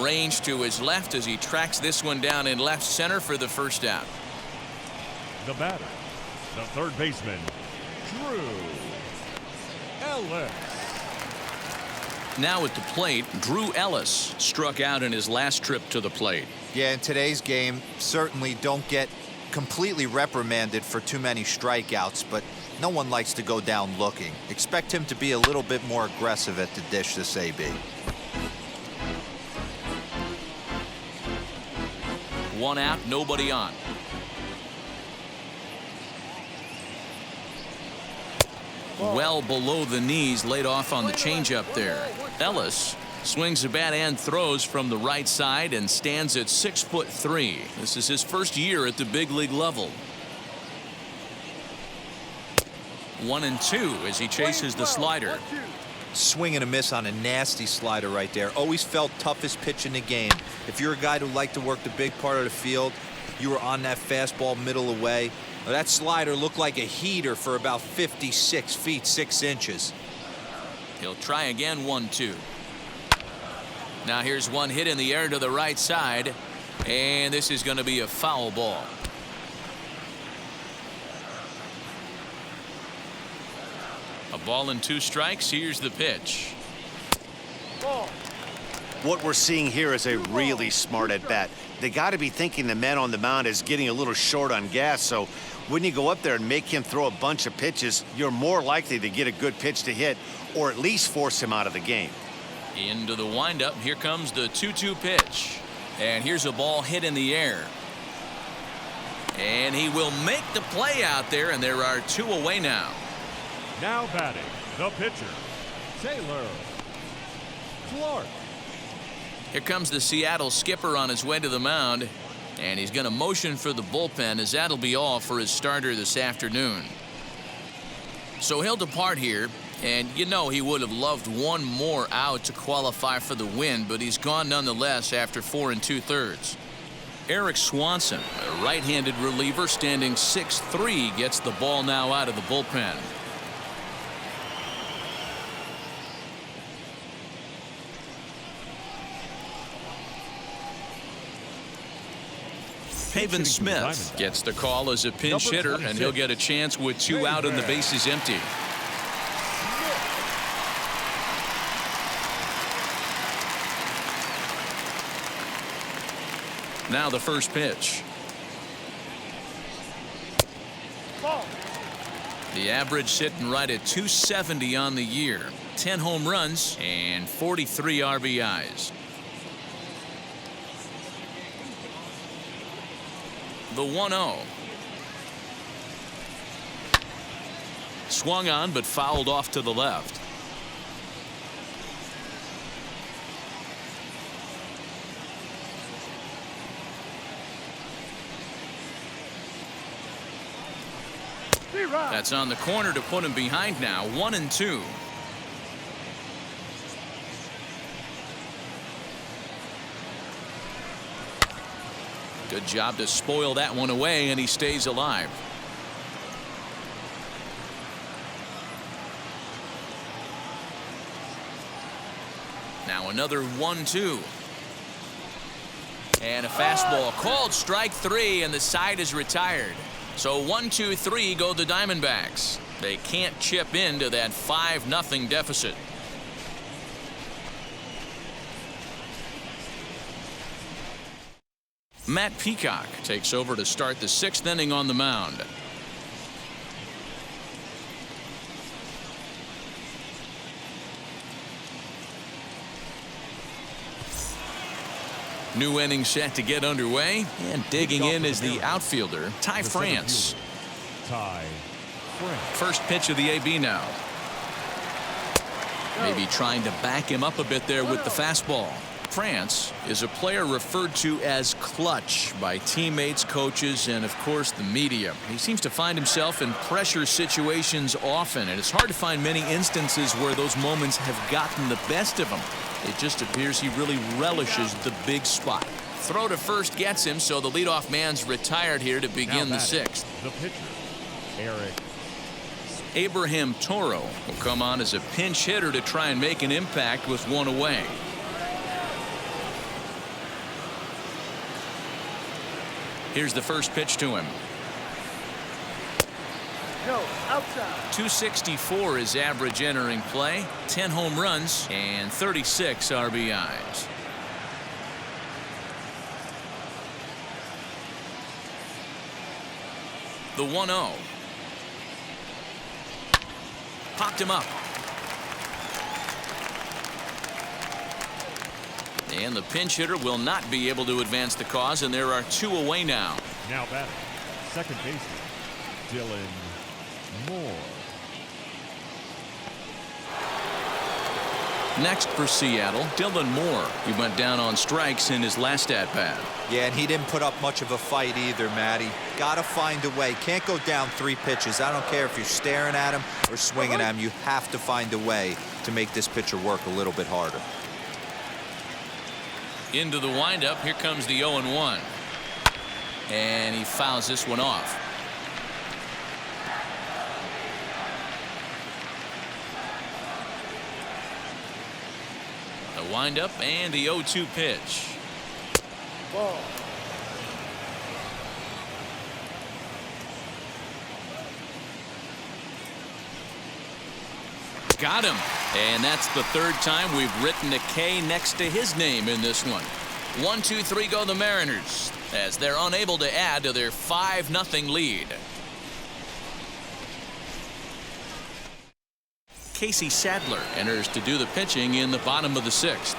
arranged to his left as he tracks this one down in left center for the first out. The batter, the third baseman, Drew Ellis. Now at the plate, Drew Ellis struck out in his last trip to the plate. Yeah, in today's game, certainly don't get completely reprimanded for too many strikeouts, but no one likes to go down looking. Expect him to be a little bit more aggressive at the dish this AB. One out, nobody on. Well below the knees, laid off on the changeup there. Ellis swings the bat and throws from the right side and stands at 6'3". This is his first year at the big league level. 1-2 as he chases the slider. Swing and a miss on a nasty slider right there. Always felt toughest pitch in the game. If you're a guy who liked to work the big part of the field, you were on that fastball middle away. Well, that slider looked like a heater for about 56 feet 6 inches. He'll try again. 1-2. Now here's one hit in the air to the right side, and this is going to be a foul ball. A ball and 2 strikes. Here's the pitch. What we're seeing here is a really smart at bat. They got to be thinking the man on the mound is getting a little short on gas, so when you go up there and make him throw a bunch of pitches, you're more likely to get a good pitch to hit or at least force him out of the game. Into the windup. Here comes the 2-2 pitch. And here's a ball hit in the air. And he will make the play out there, and there are 2 away now. Now batting, the pitcher, Taylor Clark. Here comes the Seattle skipper on his way to the mound, and he's going to motion for the bullpen, as that'll be all for his starter this afternoon. So he'll depart here, and you know he would have loved one more out to qualify for the win, but he's gone nonetheless after 4 2/3. Eric Swanson, a right-handed reliever standing 6'3", gets the ball now out of the bullpen. Pavin Smith gets the call as a pinch hitter, and he'll get a chance with 2 out and the bases empty. Now the first pitch. The average sitting right at 270 on the year. 10 home runs and 43 RBIs. The 1-0. Swung on but fouled off to the left. That's on the corner to put him behind now. 1-2. Good job to spoil that one away, and he stays alive. Now another 1-2. And a fastball called strike 3, and the side is retired. So 1-2-3 go the Diamondbacks. They can't chip into that 5-0 deficit. Matt Peacock takes over to start the 6th inning on the mound. New inning set to get underway, and digging in is the outfielder, Ty France. First pitch of the AB now. Maybe trying to back him up a bit there with the fastball. France is a player referred to as clutch by teammates, coaches, and of course the media. He seems to find himself in pressure situations often, and it's hard to find many instances where those moments have gotten the best of him. It just appears he really relishes the big spot. Throw to first gets him, so the leadoff man's retired here to begin the 6th. The pitcher, Eric. Abraham Toro will come on as a pinch hitter to try and make an impact with one away. Here's the first pitch to him. No, outside. 264 is average entering play. 10 home runs and 36 RBIs. The 1-0. Popped him up. And the pinch hitter will not be able to advance the cause, and there are 2 away now. Now batting, second baseman, Dylan Moore. Next for Seattle, Dylan Moore. He went down on strikes in his last at-bat. Yeah, and he didn't put up much of a fight either, Matty. Gotta find a way. Can't go down 3 pitches. I don't care if you're staring at him or swinging at him. You have to find a way to make this pitcher work a little bit harder. Into the windup. Here comes the 0-1. And he fouls this one off. The windup and the 0-2 pitch. Ball. Got him. And that's the 3rd time we've written a K next to his name in this one. 1-2-3 go the Mariners as they're unable to add to their 5-0 lead. Casey Sadler enters to do the pitching in the bottom of the 6th.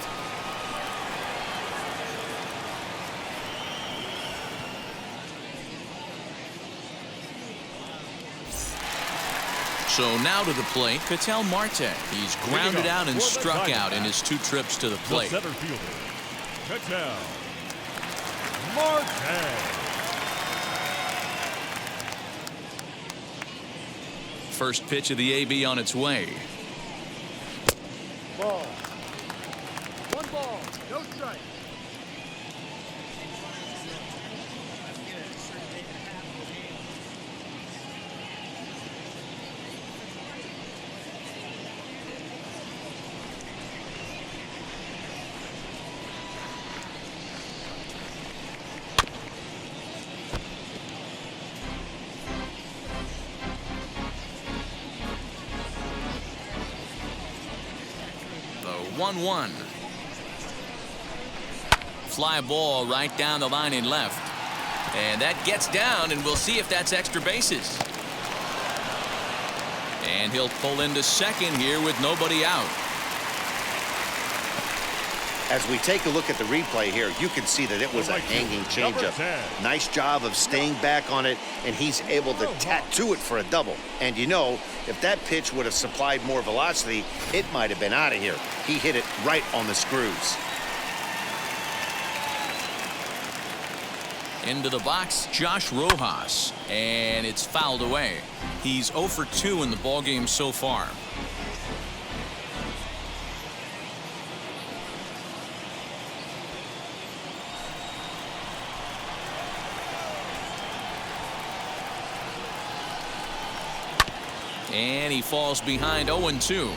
So now to the plate, Ketel Marte. He's grounded out and struck out in his 2 trips to the plate. The center fielder, Ketel Marte. First pitch of the AB on its way. Ball. 1 ball, no strike. The 1-1. Fly ball right down the line in left. And that gets down, and we'll see if that's extra bases. And he'll pull into second here with nobody out. As we take a look at the replay here, you can see that it was a hanging changeup. Nice job of staying back on it, and he's able to tattoo it for a double. And you know, if that pitch would have supplied more velocity, it might have been out of here. He hit it right on the screws. Into the box, Josh Rojas, and it's fouled away. He's 0 for 2 in the ballgame so far. And he falls behind 0-2.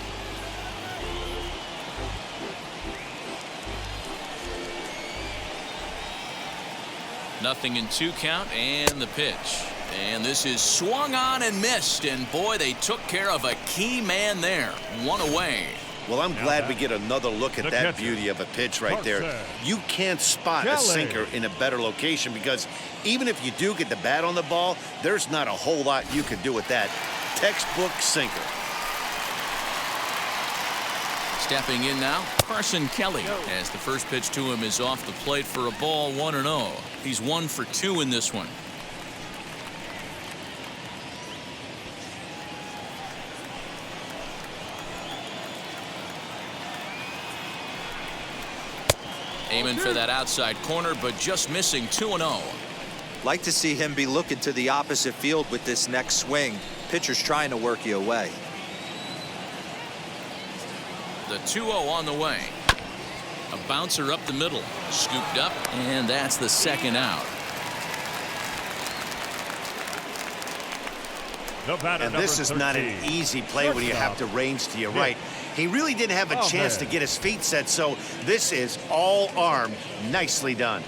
Nothing in 2 count, and the pitch. And this is swung on and missed. And boy, they took care of a key man there. 1 away. Well, I'm glad we get another look at that beauty of a pitch right there. You can't spot a sinker in a better location, because even if you do get the bat on the ball, there's not a whole lot you can do with that. Textbook sinker. Stepping in now, Carson Kelly, as the first pitch to him is off the plate for a ball, 1-0. He's 1 for 2 in this one. Aiming for that outside corner, but just missing 2-0. Like to see him be looking to the opposite field with this next swing. Pitcher's trying to work you away. The 2-0 on the way. A bouncer up the middle, scooped up, and that's the second out. And this is not an easy play when you have to range to your right. He really didn't have a chance to get his feet set, so this is all arm. Nicely done.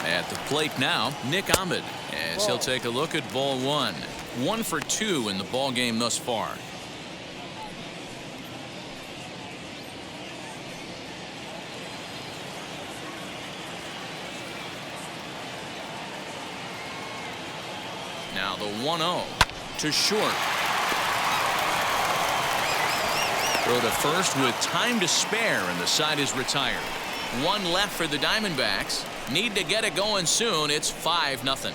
At the plate now, Nick Ahmed, as he'll take a look at ball 1. 1 for 2 in the ball game thus far. Now the 1-0 to short. Throw to first with time to spare, and the side is retired. 1 left for the Diamondbacks. Need to get it going soon. It's 5-0.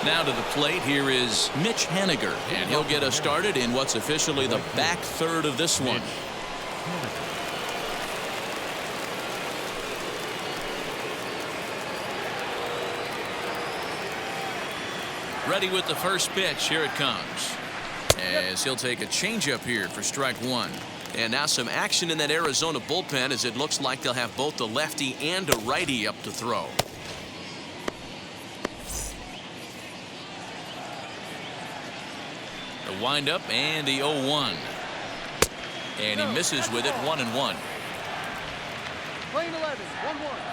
Now to the plate, here is Mitch Haniger, and he'll get us started in what's officially the back third of this one. Ready with the first pitch. Here it comes. As he'll take a changeup here for strike 1. And now some action in that Arizona bullpen, as it looks like they'll have both the lefty and a righty up to throw. The windup and the 0-1. And he misses with it, 1-1. Playing 11, 1-1.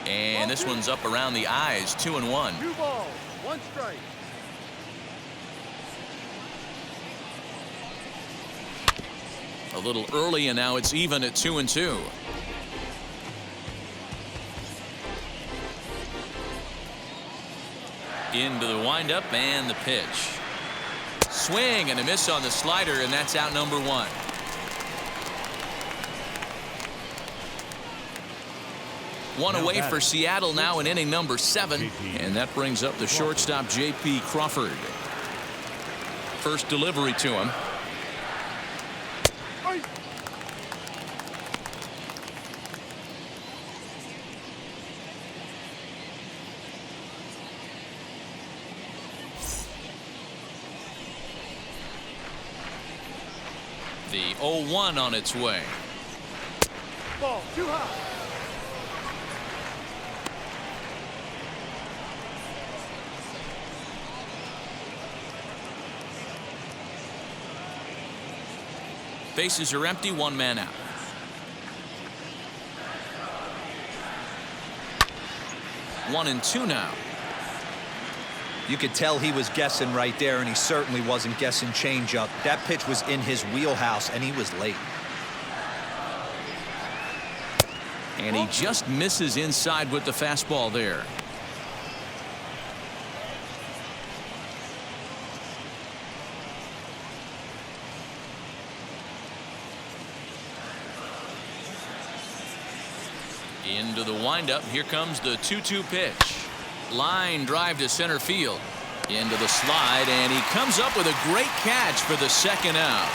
And this one's up around the eyes, 2-1. 2 balls, 1 strike. A little early, and now it's even at 2-2. Into the windup and the pitch. Swing and a miss on the slider, and that's out number 1. One away for Seattle now in inning number 7, and that brings up the shortstop J.P. Crawford. First delivery to him. The 0-1 on its way. Ball too high. Bases are empty, 1 man out. One and 2 now. You could tell he was guessing right there, and he certainly wasn't guessing changeup. That pitch was in his wheelhouse, and he was late. And he just misses inside with the fastball there. Into the windup. Here comes the 2-2 pitch. Line drive to center field. Into the slide, and he comes up with a great catch for the second out.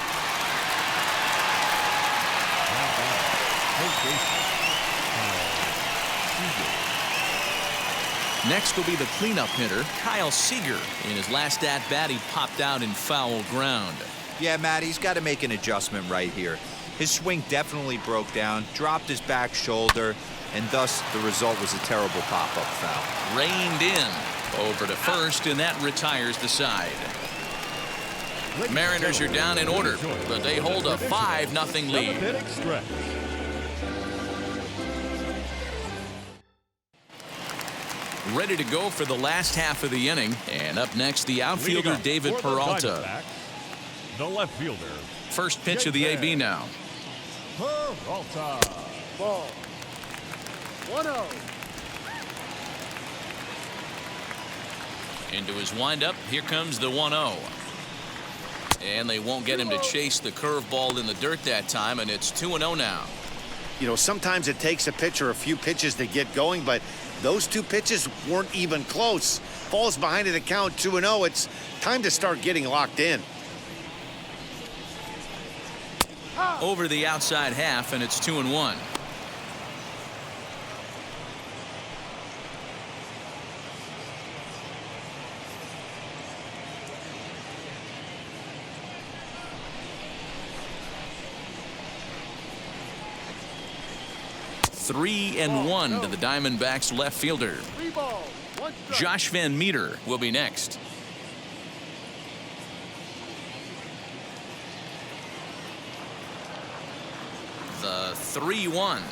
Next will be the cleanup hitter, Kyle Seeger. In his last at-bat, he popped out in foul ground. Yeah, Matt, he's got to make an adjustment right here. His swing definitely broke down, dropped his back shoulder, and thus the result was a terrible pop-up foul. Reined in over to first, and that retires the side. Mariners are down in order, but they hold a 5-0 lead. Ready to go for the last half of the inning, and up next the outfielder David Peralta. The left fielder. First pitch of the AB now. Peralta. Ball 1-0. Into his windup. Here comes the 1-0. And they won't get him to chase the curveball in the dirt that time, and it's 2-0 now. You know, sometimes it takes a pitcher a few pitches to get going, but those 2 pitches weren't even close. Falls behind in the count 2-0. It's time to start getting locked in. Over the outside half, and it's 2-1. Three and 1 to the Diamondbacks left fielder. 3 balls, 1 strike. Josh Van Meter will be next. The 3-1.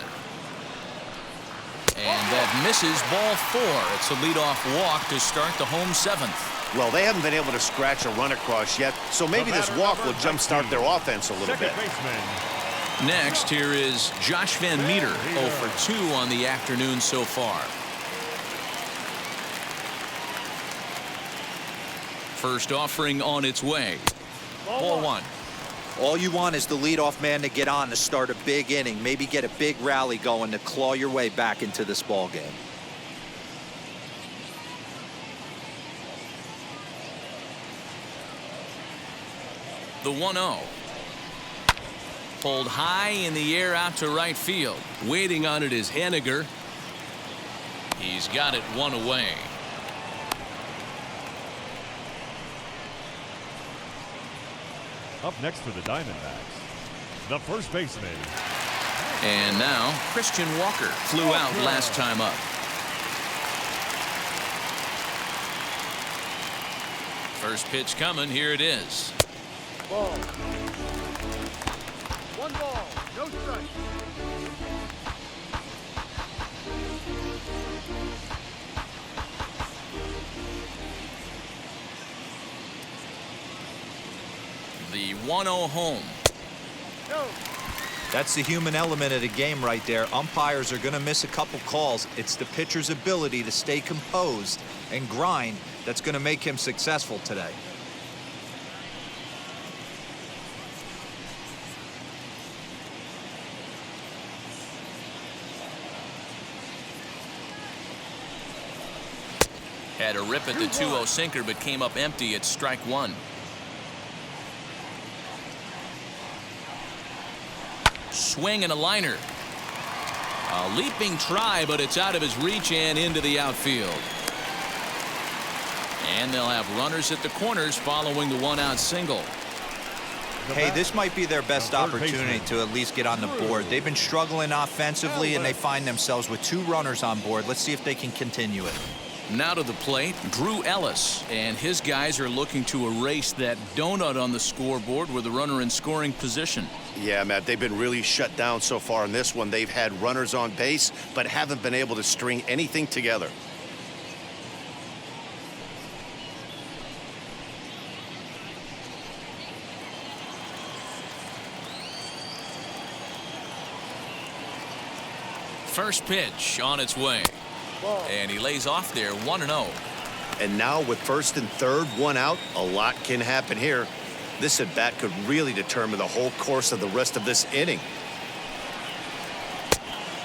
And that misses, ball 4. It's a leadoff walk to start the home 7th. Well, they haven't been able to scratch a run across yet, so maybe this walk will jumpstart their offense a little bit. Next, here is Josh Van Meter, 0 for 2 on the afternoon so far. First offering on its way. Ball 1. All you want is the leadoff man to get on to start a big inning, maybe get a big rally going to claw your way back into this ball game. The 1-0. Pulled high in the air out to right field. Waiting on it is Henniger. He's got it 1 away. Up next for the Diamondbacks, the first baseman. And now Christian Walker flew out last time up. First pitch coming. Here it is. Ball. 1 ball, no strike. The 1-0 home. No. That's the human element of the game right there. Umpires are going to miss a couple calls. It's the pitcher's ability to stay composed and grind that's going to make him successful today. Had a rip at the 2-0 sinker, but came up empty at strike one. Swing and a liner. A leaping try, but it's out of his reach and into the outfield. And they'll have runners at the corners following the one-out single. Hey, this might be their best opportunity to at least get on the board. They've been struggling offensively, and they find themselves with 2 runners on board. Let's see if they can continue it. Now to the plate, Drew Ellis, and his guys are looking to erase that donut on the scoreboard with a runner in scoring position. Yeah, Matt, they've been really shut down so far in this one. They've had runners on base, but haven't been able to string anything together. First pitch on its way. And he lays off there, 1-0. And now with first and third, 1 out, a lot can happen here. This at bat could really determine the whole course of the rest of this inning.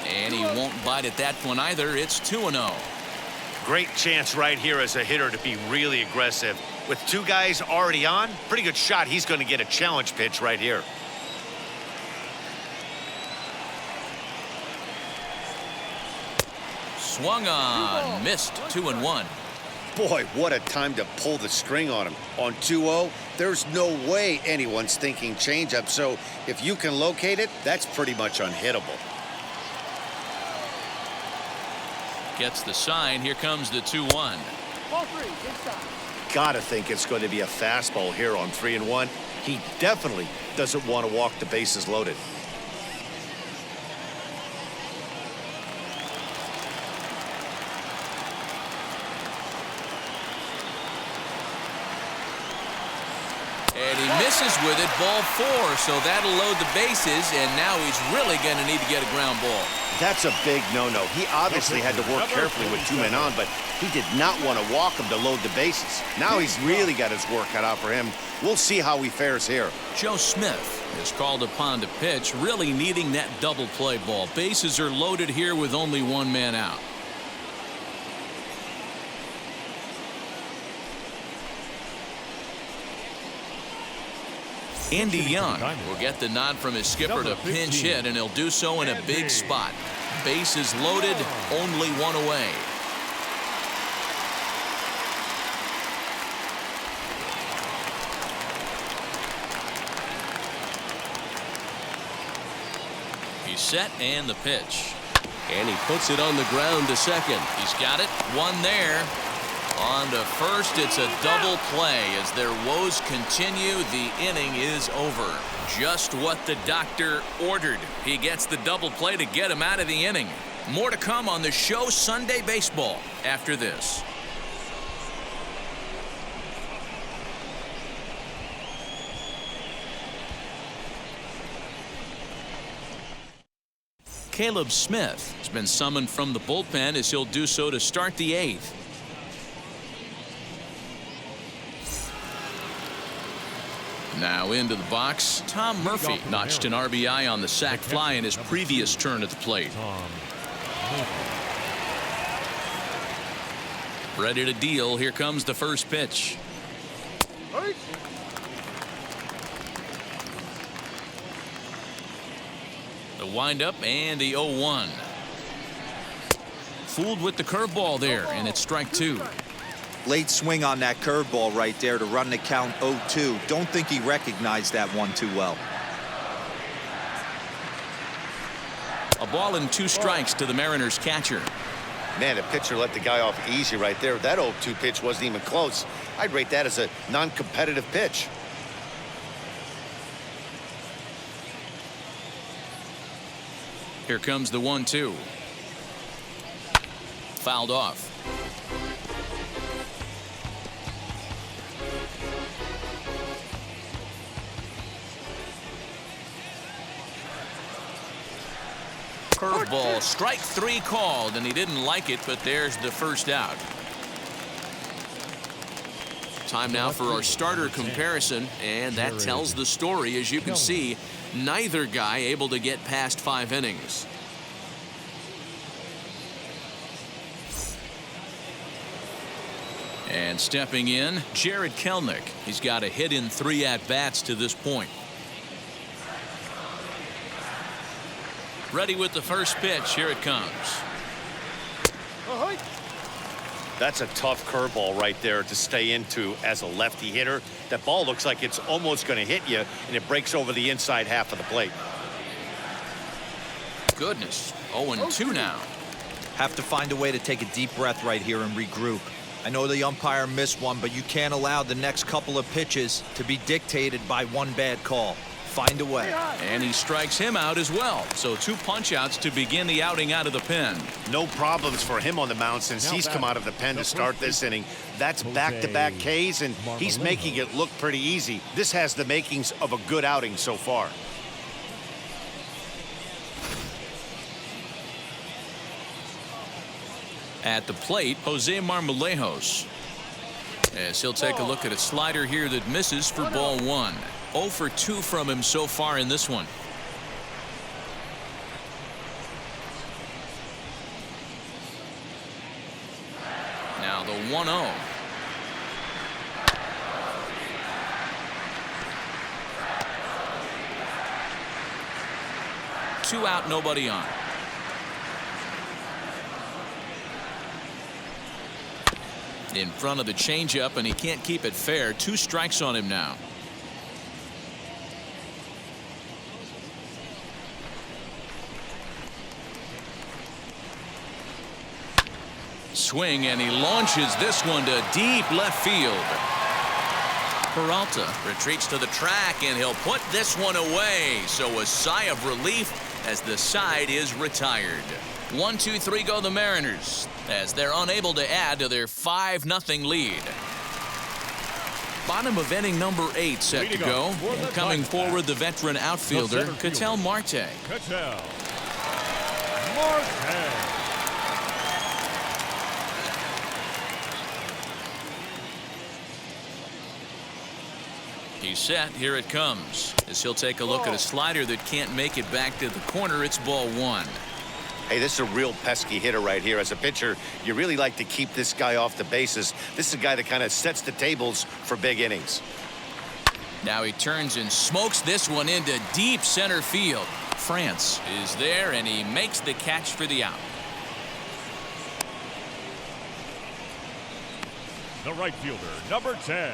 And he won't bite at that one either. It's 2-0. Great chance right here as a hitter to be really aggressive. With 2 guys already on, pretty good shot he's going to get a challenge pitch right here. Swung on, missed, 2-1. Boy, what a time to pull the string on him. On 2-0, there's no way anyone's thinking changeup, so if you can locate it, that's pretty much unhittable. Gets the sign. Here comes the 2-1. Ball 3, inside. Gotta think it's going to be a fastball here on 3-1. He definitely doesn't want to walk the bases loaded. And he misses with it, ball 4, so that'll load the bases, and now he's really going to need to get a ground ball. That's a big no-no. He obviously had to work carefully with 2 men on, but he did not want to walk him to load the bases. Now he's really got his work cut out for him. We'll see how he fares here. Joe Smith is called upon to pitch, really needing that double play ball. Bases are loaded here with only 1 man out. Andy Young will get the nod from his skipper to pinch hit, and he'll do so in a big spot. Bases loaded, only 1 away. He's set, and the pitch. And he puts it on the ground to second. He's got it, 1 there. On to first, it's a double play. As their woes continue, the inning is over. Just what the doctor ordered. He gets the double play to get him out of the inning. More to come on the show Sunday Baseball after this. Caleb Smith has been summoned from the bullpen as he'll do so to start the 8th. Now into the box, Tom Murphy notched an RBI on the sac fly in his previous turn at the plate. Ready to deal. Here comes the first pitch. The windup and the 0-1. Fooled with the curveball there, and it's strike 2. Late swing on that curveball right there to run the count 0-2. Don't think he recognized that one too well. A ball and 2 strikes to the Mariners catcher. Man, the pitcher let the guy off easy right there. That 0-2 pitch wasn't even close. I'd rate that as a non-competitive pitch. Here comes the 1-2. Fouled off. Curveball, strike 3 called, and he didn't like it, but there's the first out. Time now for our starter comparison, and that tells the story. As you can see, neither guy able to get past 5 innings. And stepping in, Jared Kelner. He's got a hit in 3 at-bats to this point. Ready with the first pitch. Here it comes. That's a tough curveball right there to stay into as a lefty hitter. That ball looks like it's almost going to hit you, and it breaks over the inside half of the plate. Goodness. 0-2 now. Have to find a way to take a deep breath right here and regroup. I know the umpire missed one, but you can't allow the next couple of pitches to be dictated by one bad call. Find a way. And he strikes him out as well. So 2 punch-outs to begin the outing out of the pen. No problems for him on the mound since he's come out of the pen to start this inning. That's back-to-back Ks, and he's making it look pretty easy. This has the makings of a good outing so far. At the plate, Jose Marmalejos. As he'll take a look at a slider here that misses for ball 1. 0 for 2 from him so far in this one. Now the 1-0. Two out, nobody on. In front of the changeup, and he can't keep it fair. 2 strikes on him now. Swing, and he launches this one to deep left field. Peralta retreats to the track, and he'll put this one away. So a sigh of relief as the side is retired. 1-2-3 go the Mariners as they're unable to add to their 5-0 lead. Bottom of inning number 8 set to go. And coming forward, the veteran outfielder, Ketel Marte. Ketel Marte. He's set. Here it comes. As he'll take a look at a slider that can't make it back to the corner. It's ball 1. Hey, this is a real pesky hitter right here. As a pitcher, you really like to keep this guy off the bases. This is a guy that kind of sets the tables for big innings. Now he turns and smokes this one into deep center field. France is there, and he makes the catch for the out. The right fielder, number 10,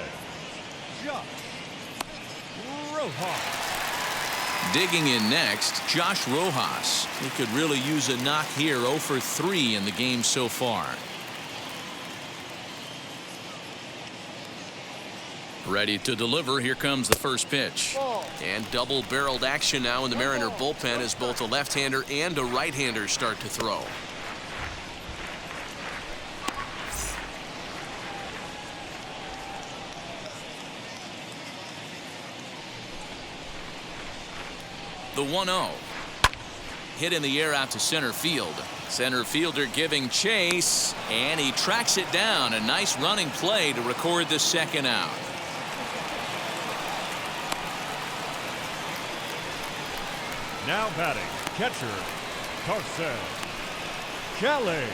Rojas. Digging in next, Josh Rojas. He could really use a knock here. 0 for 3 in the game so far. Ready to deliver. Here comes the first pitch. And double-barreled action now in the Mariner bullpen as both a left-hander and a right-hander start to throw. The 1-0. Hit in the air out to center field. Center fielder giving chase, and he tracks it down. A nice running play to record the second out. Now batting, catcher, Carson Kelly.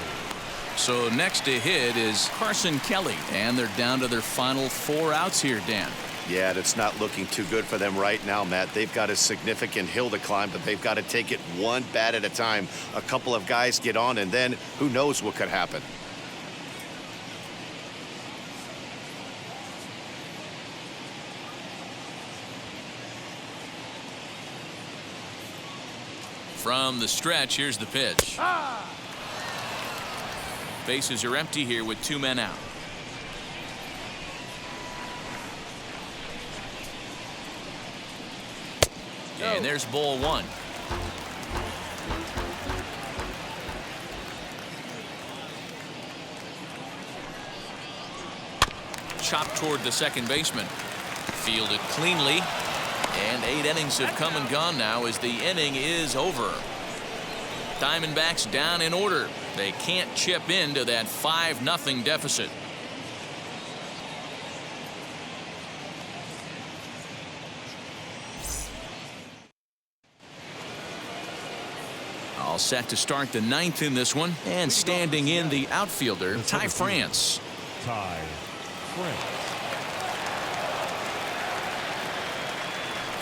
So next to hit is Carson Kelly, and they're down to their final 4 outs here, Dan. Yeah, that's not looking too good for them right now, Matt. They've got a significant hill to climb, but they've got to take it one bat at a time. A couple of guys get on, and then who knows what could happen. From the stretch, here's the pitch. Bases are empty here with 2 men out. And there's ball 1. Chopped toward the second baseman. Fielded cleanly. And 8 innings have come and gone now as the inning is over. Diamondbacks down in order. They can't chip into that 5-0 deficit. All set to start the 9th in this one. And standing in the outfielder, Ty France. Ty France.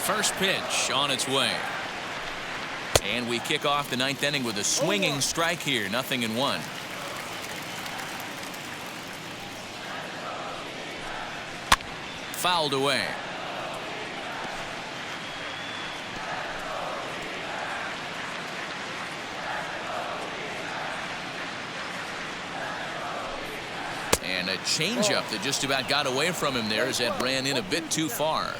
First pitch on its way. And we kick off the 9th inning with a swinging strike here. 0-1. Fouled away. And a changeup that just about got away from him there as that ran in a bit too far.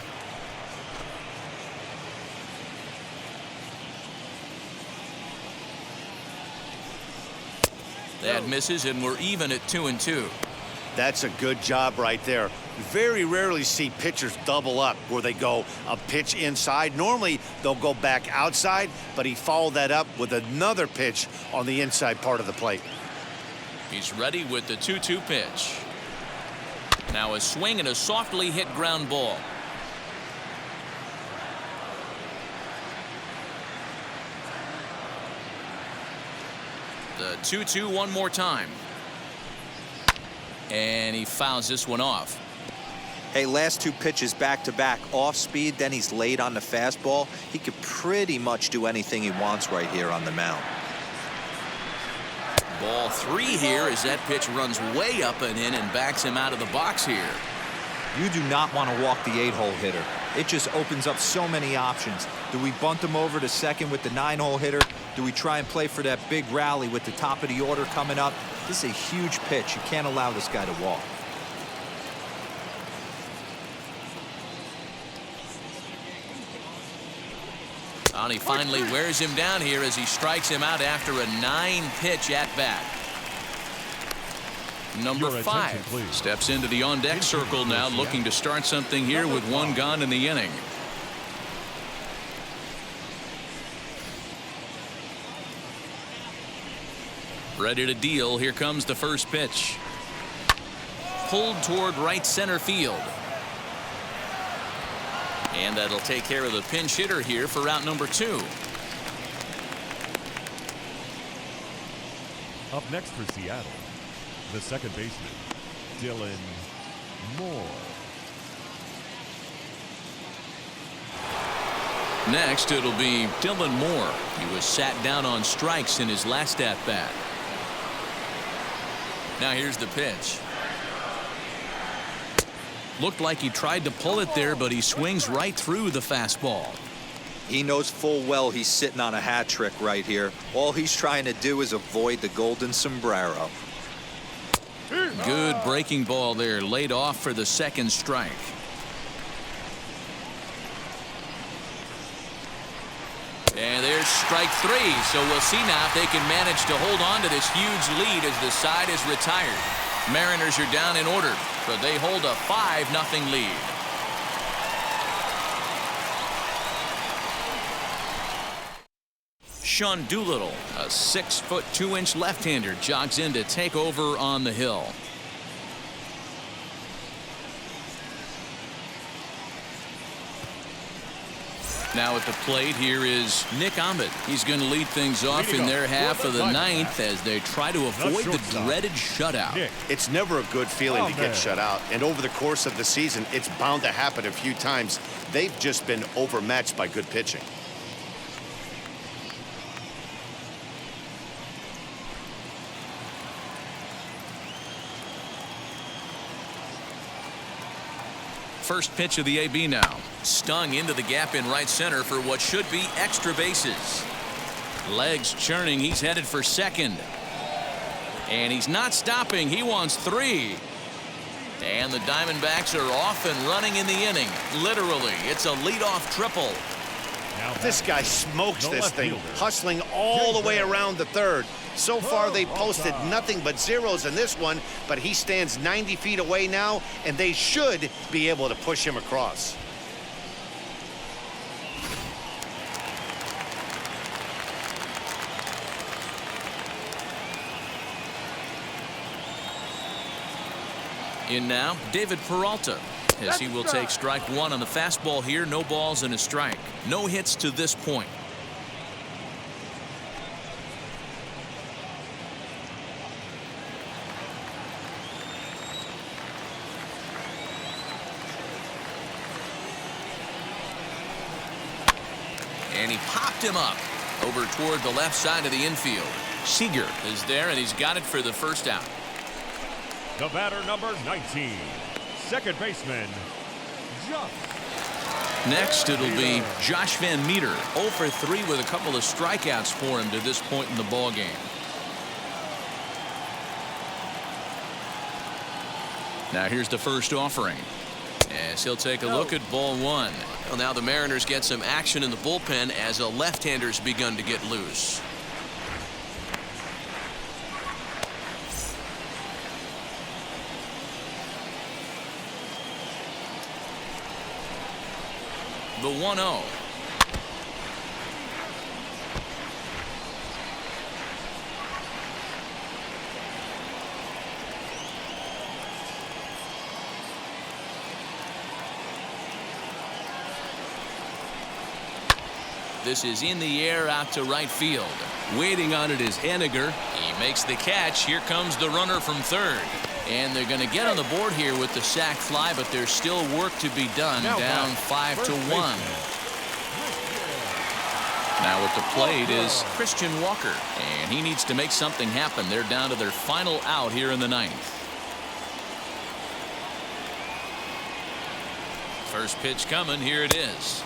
That misses, and we're even at 2-2. That's a good job right there. You very rarely see pitchers double up where they go a pitch inside. Normally they'll go back outside, but he followed that up with another pitch on the inside part of the plate. He's ready with the 2-2 pitch. Now a swing and a softly hit ground ball. The 2-2 one more time. And he fouls this one off. Hey, last 2 pitches back-to-back off speed, then he's late on the fastball. He could pretty much do anything he wants right here on the mound. Ball 3 here as that pitch runs way up and in and backs him out of the box here. You do not want to walk the 8-hole hitter. It just opens up so many options. Do we bunt him over to second with the 9-hole hitter? Do we try and play for that big rally with the top of the order coming up? This is a huge pitch. You can't allow this guy to walk. And he finally wears him down here as he strikes him out after a 9-pitch at bat. Number 5 steps into the on-deck circle now, looking to start something here with 1 gone in the inning. Ready to deal. Here comes the first pitch. Pulled toward right center field. And that'll take care of the pinch hitter here for out number 2. Up next for Seattle, the second baseman, Dylan Moore. Next, it'll be Dylan Moore. He was sat down on strikes in his last at-bat. Now here's the pitch. Looked like he tried to pull it there, but he swings right through the fastball. He knows full well he's sitting on a hat trick right here. All he's trying to do is avoid the golden sombrero. Good breaking ball there, laid off for the second strike. And there's strike 3, so we'll see now if they can manage to hold on to this huge lead as the side is retired. Mariners are down in order, but they hold a 5-0 lead. Sean Doolittle, a 6'2" left-hander, jogs in to take over on the hill. Now at the plate here is Nick Ahmed. He's going to lead things off in their half of the 9th as they try to avoid the dreaded shutout. It's never a good feeling to get shut out, and over the course of the season it's bound to happen a few times. They've just been overmatched by good pitching. First pitch of the AB now. Stung into the gap in right center for what should be extra bases. Legs churning. He's headed for second. And he's not stopping. He wants 3. And the Diamondbacks are off and running in the inning. Literally, it's a leadoff triple. This guy smokes this thing, hustling all the way around the third. So far, they posted nothing but zeros in this one, but he stands 90 feet away now, and they should be able to push him across. In now, David Peralta, as he will take strike 1 on the fastball here. No balls and a strike. No hits to this point. And he popped him up over toward the left side of the infield. Seeger is there, and he's got it for the first out. The batter, number 19, second baseman, Josh. Next, it'll be Josh Van Meter, 0 for 3 with a couple of strikeouts for him to this point in the ball game. Now here's the first offering, as he'll take a look at ball one. Well, now the Mariners get some action in the bullpen as a left-hander's begun to get loose. The 1-0. This is in the air out to right field. Waiting on it is Henniger. He makes the catch. Here comes the runner from third. And they're going to get on the board here with the sac fly, but there's still work to be done. Down 5-1. Now at the plate is Christian Walker, and he needs to make something happen. They're down to their final out here in the ninth. First pitch coming. Here it is.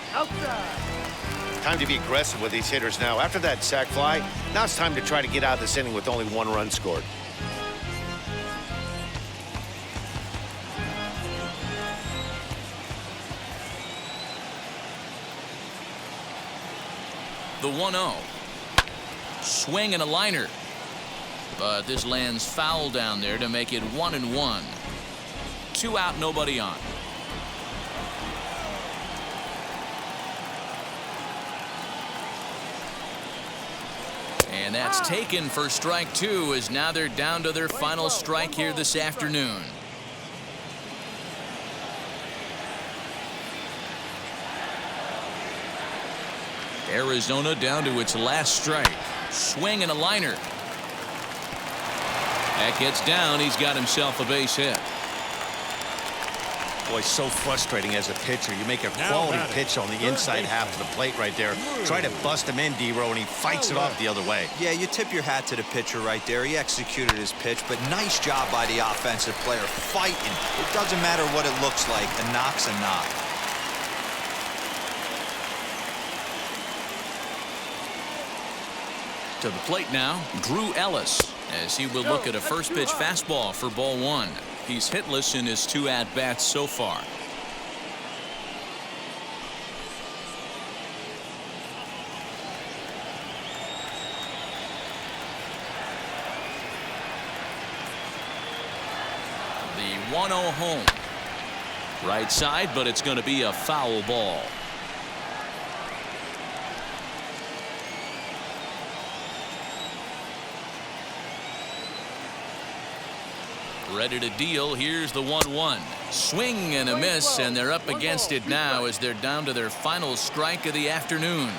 Time to be aggressive with these hitters now. After that sac fly, now it's time to try to get out of this inning with only 1 run scored. The 1-0. Swing and a liner. But this lands foul down there to make it 1-1. 2 out, nobody on. And that's taken for strike 2, as now they're down to their final strike here this afternoon. Arizona down to its last strike. Swing and a liner. That gets down. He's got himself a base hit. Boy, so frustrating as a pitcher. You make a quality pitch on the inside half of the plate right there. Try to bust him in, D-Row, and he fights it off the other way. Yeah, you tip your hat to the pitcher right there. He executed his pitch, but nice job by the offensive player fighting. It doesn't matter what it looks like. A knock's a knock. To the plate now, Drew Ellis, as he will look at a first pitch fastball for ball 1. He's hitless in his 2 at-bats so far. The 1-0 home. Right side, but it's going to be a foul ball. Ready to deal. Here's the 1-1. Swing and a miss, and they're up against it now as they're down to their final strike of the afternoon.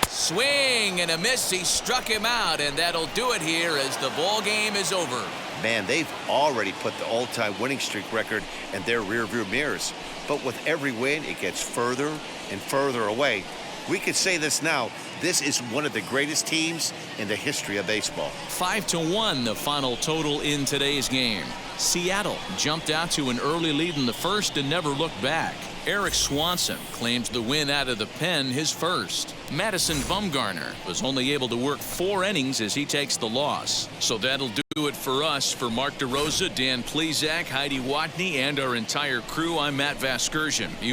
Swing and a miss. He struck him out, and that'll do it here as the ball game is over. Man, they've already put the all-time winning streak record in their rearview mirrors. But with every win, it gets further and further away. We could say this now. This is one of the greatest teams in the history of baseball. 5-1, the final total in today's game. Seattle jumped out to an early lead in the first and never looked back. Eric Swanson claims the win out of the pen, his first. Madison Bumgarner was only able to work 4 innings as he takes the loss. So that'll do it for us. For Mark DeRosa, Dan Plezak, Heidi Watney, and our entire crew, I'm Matt Vasgersian. You've been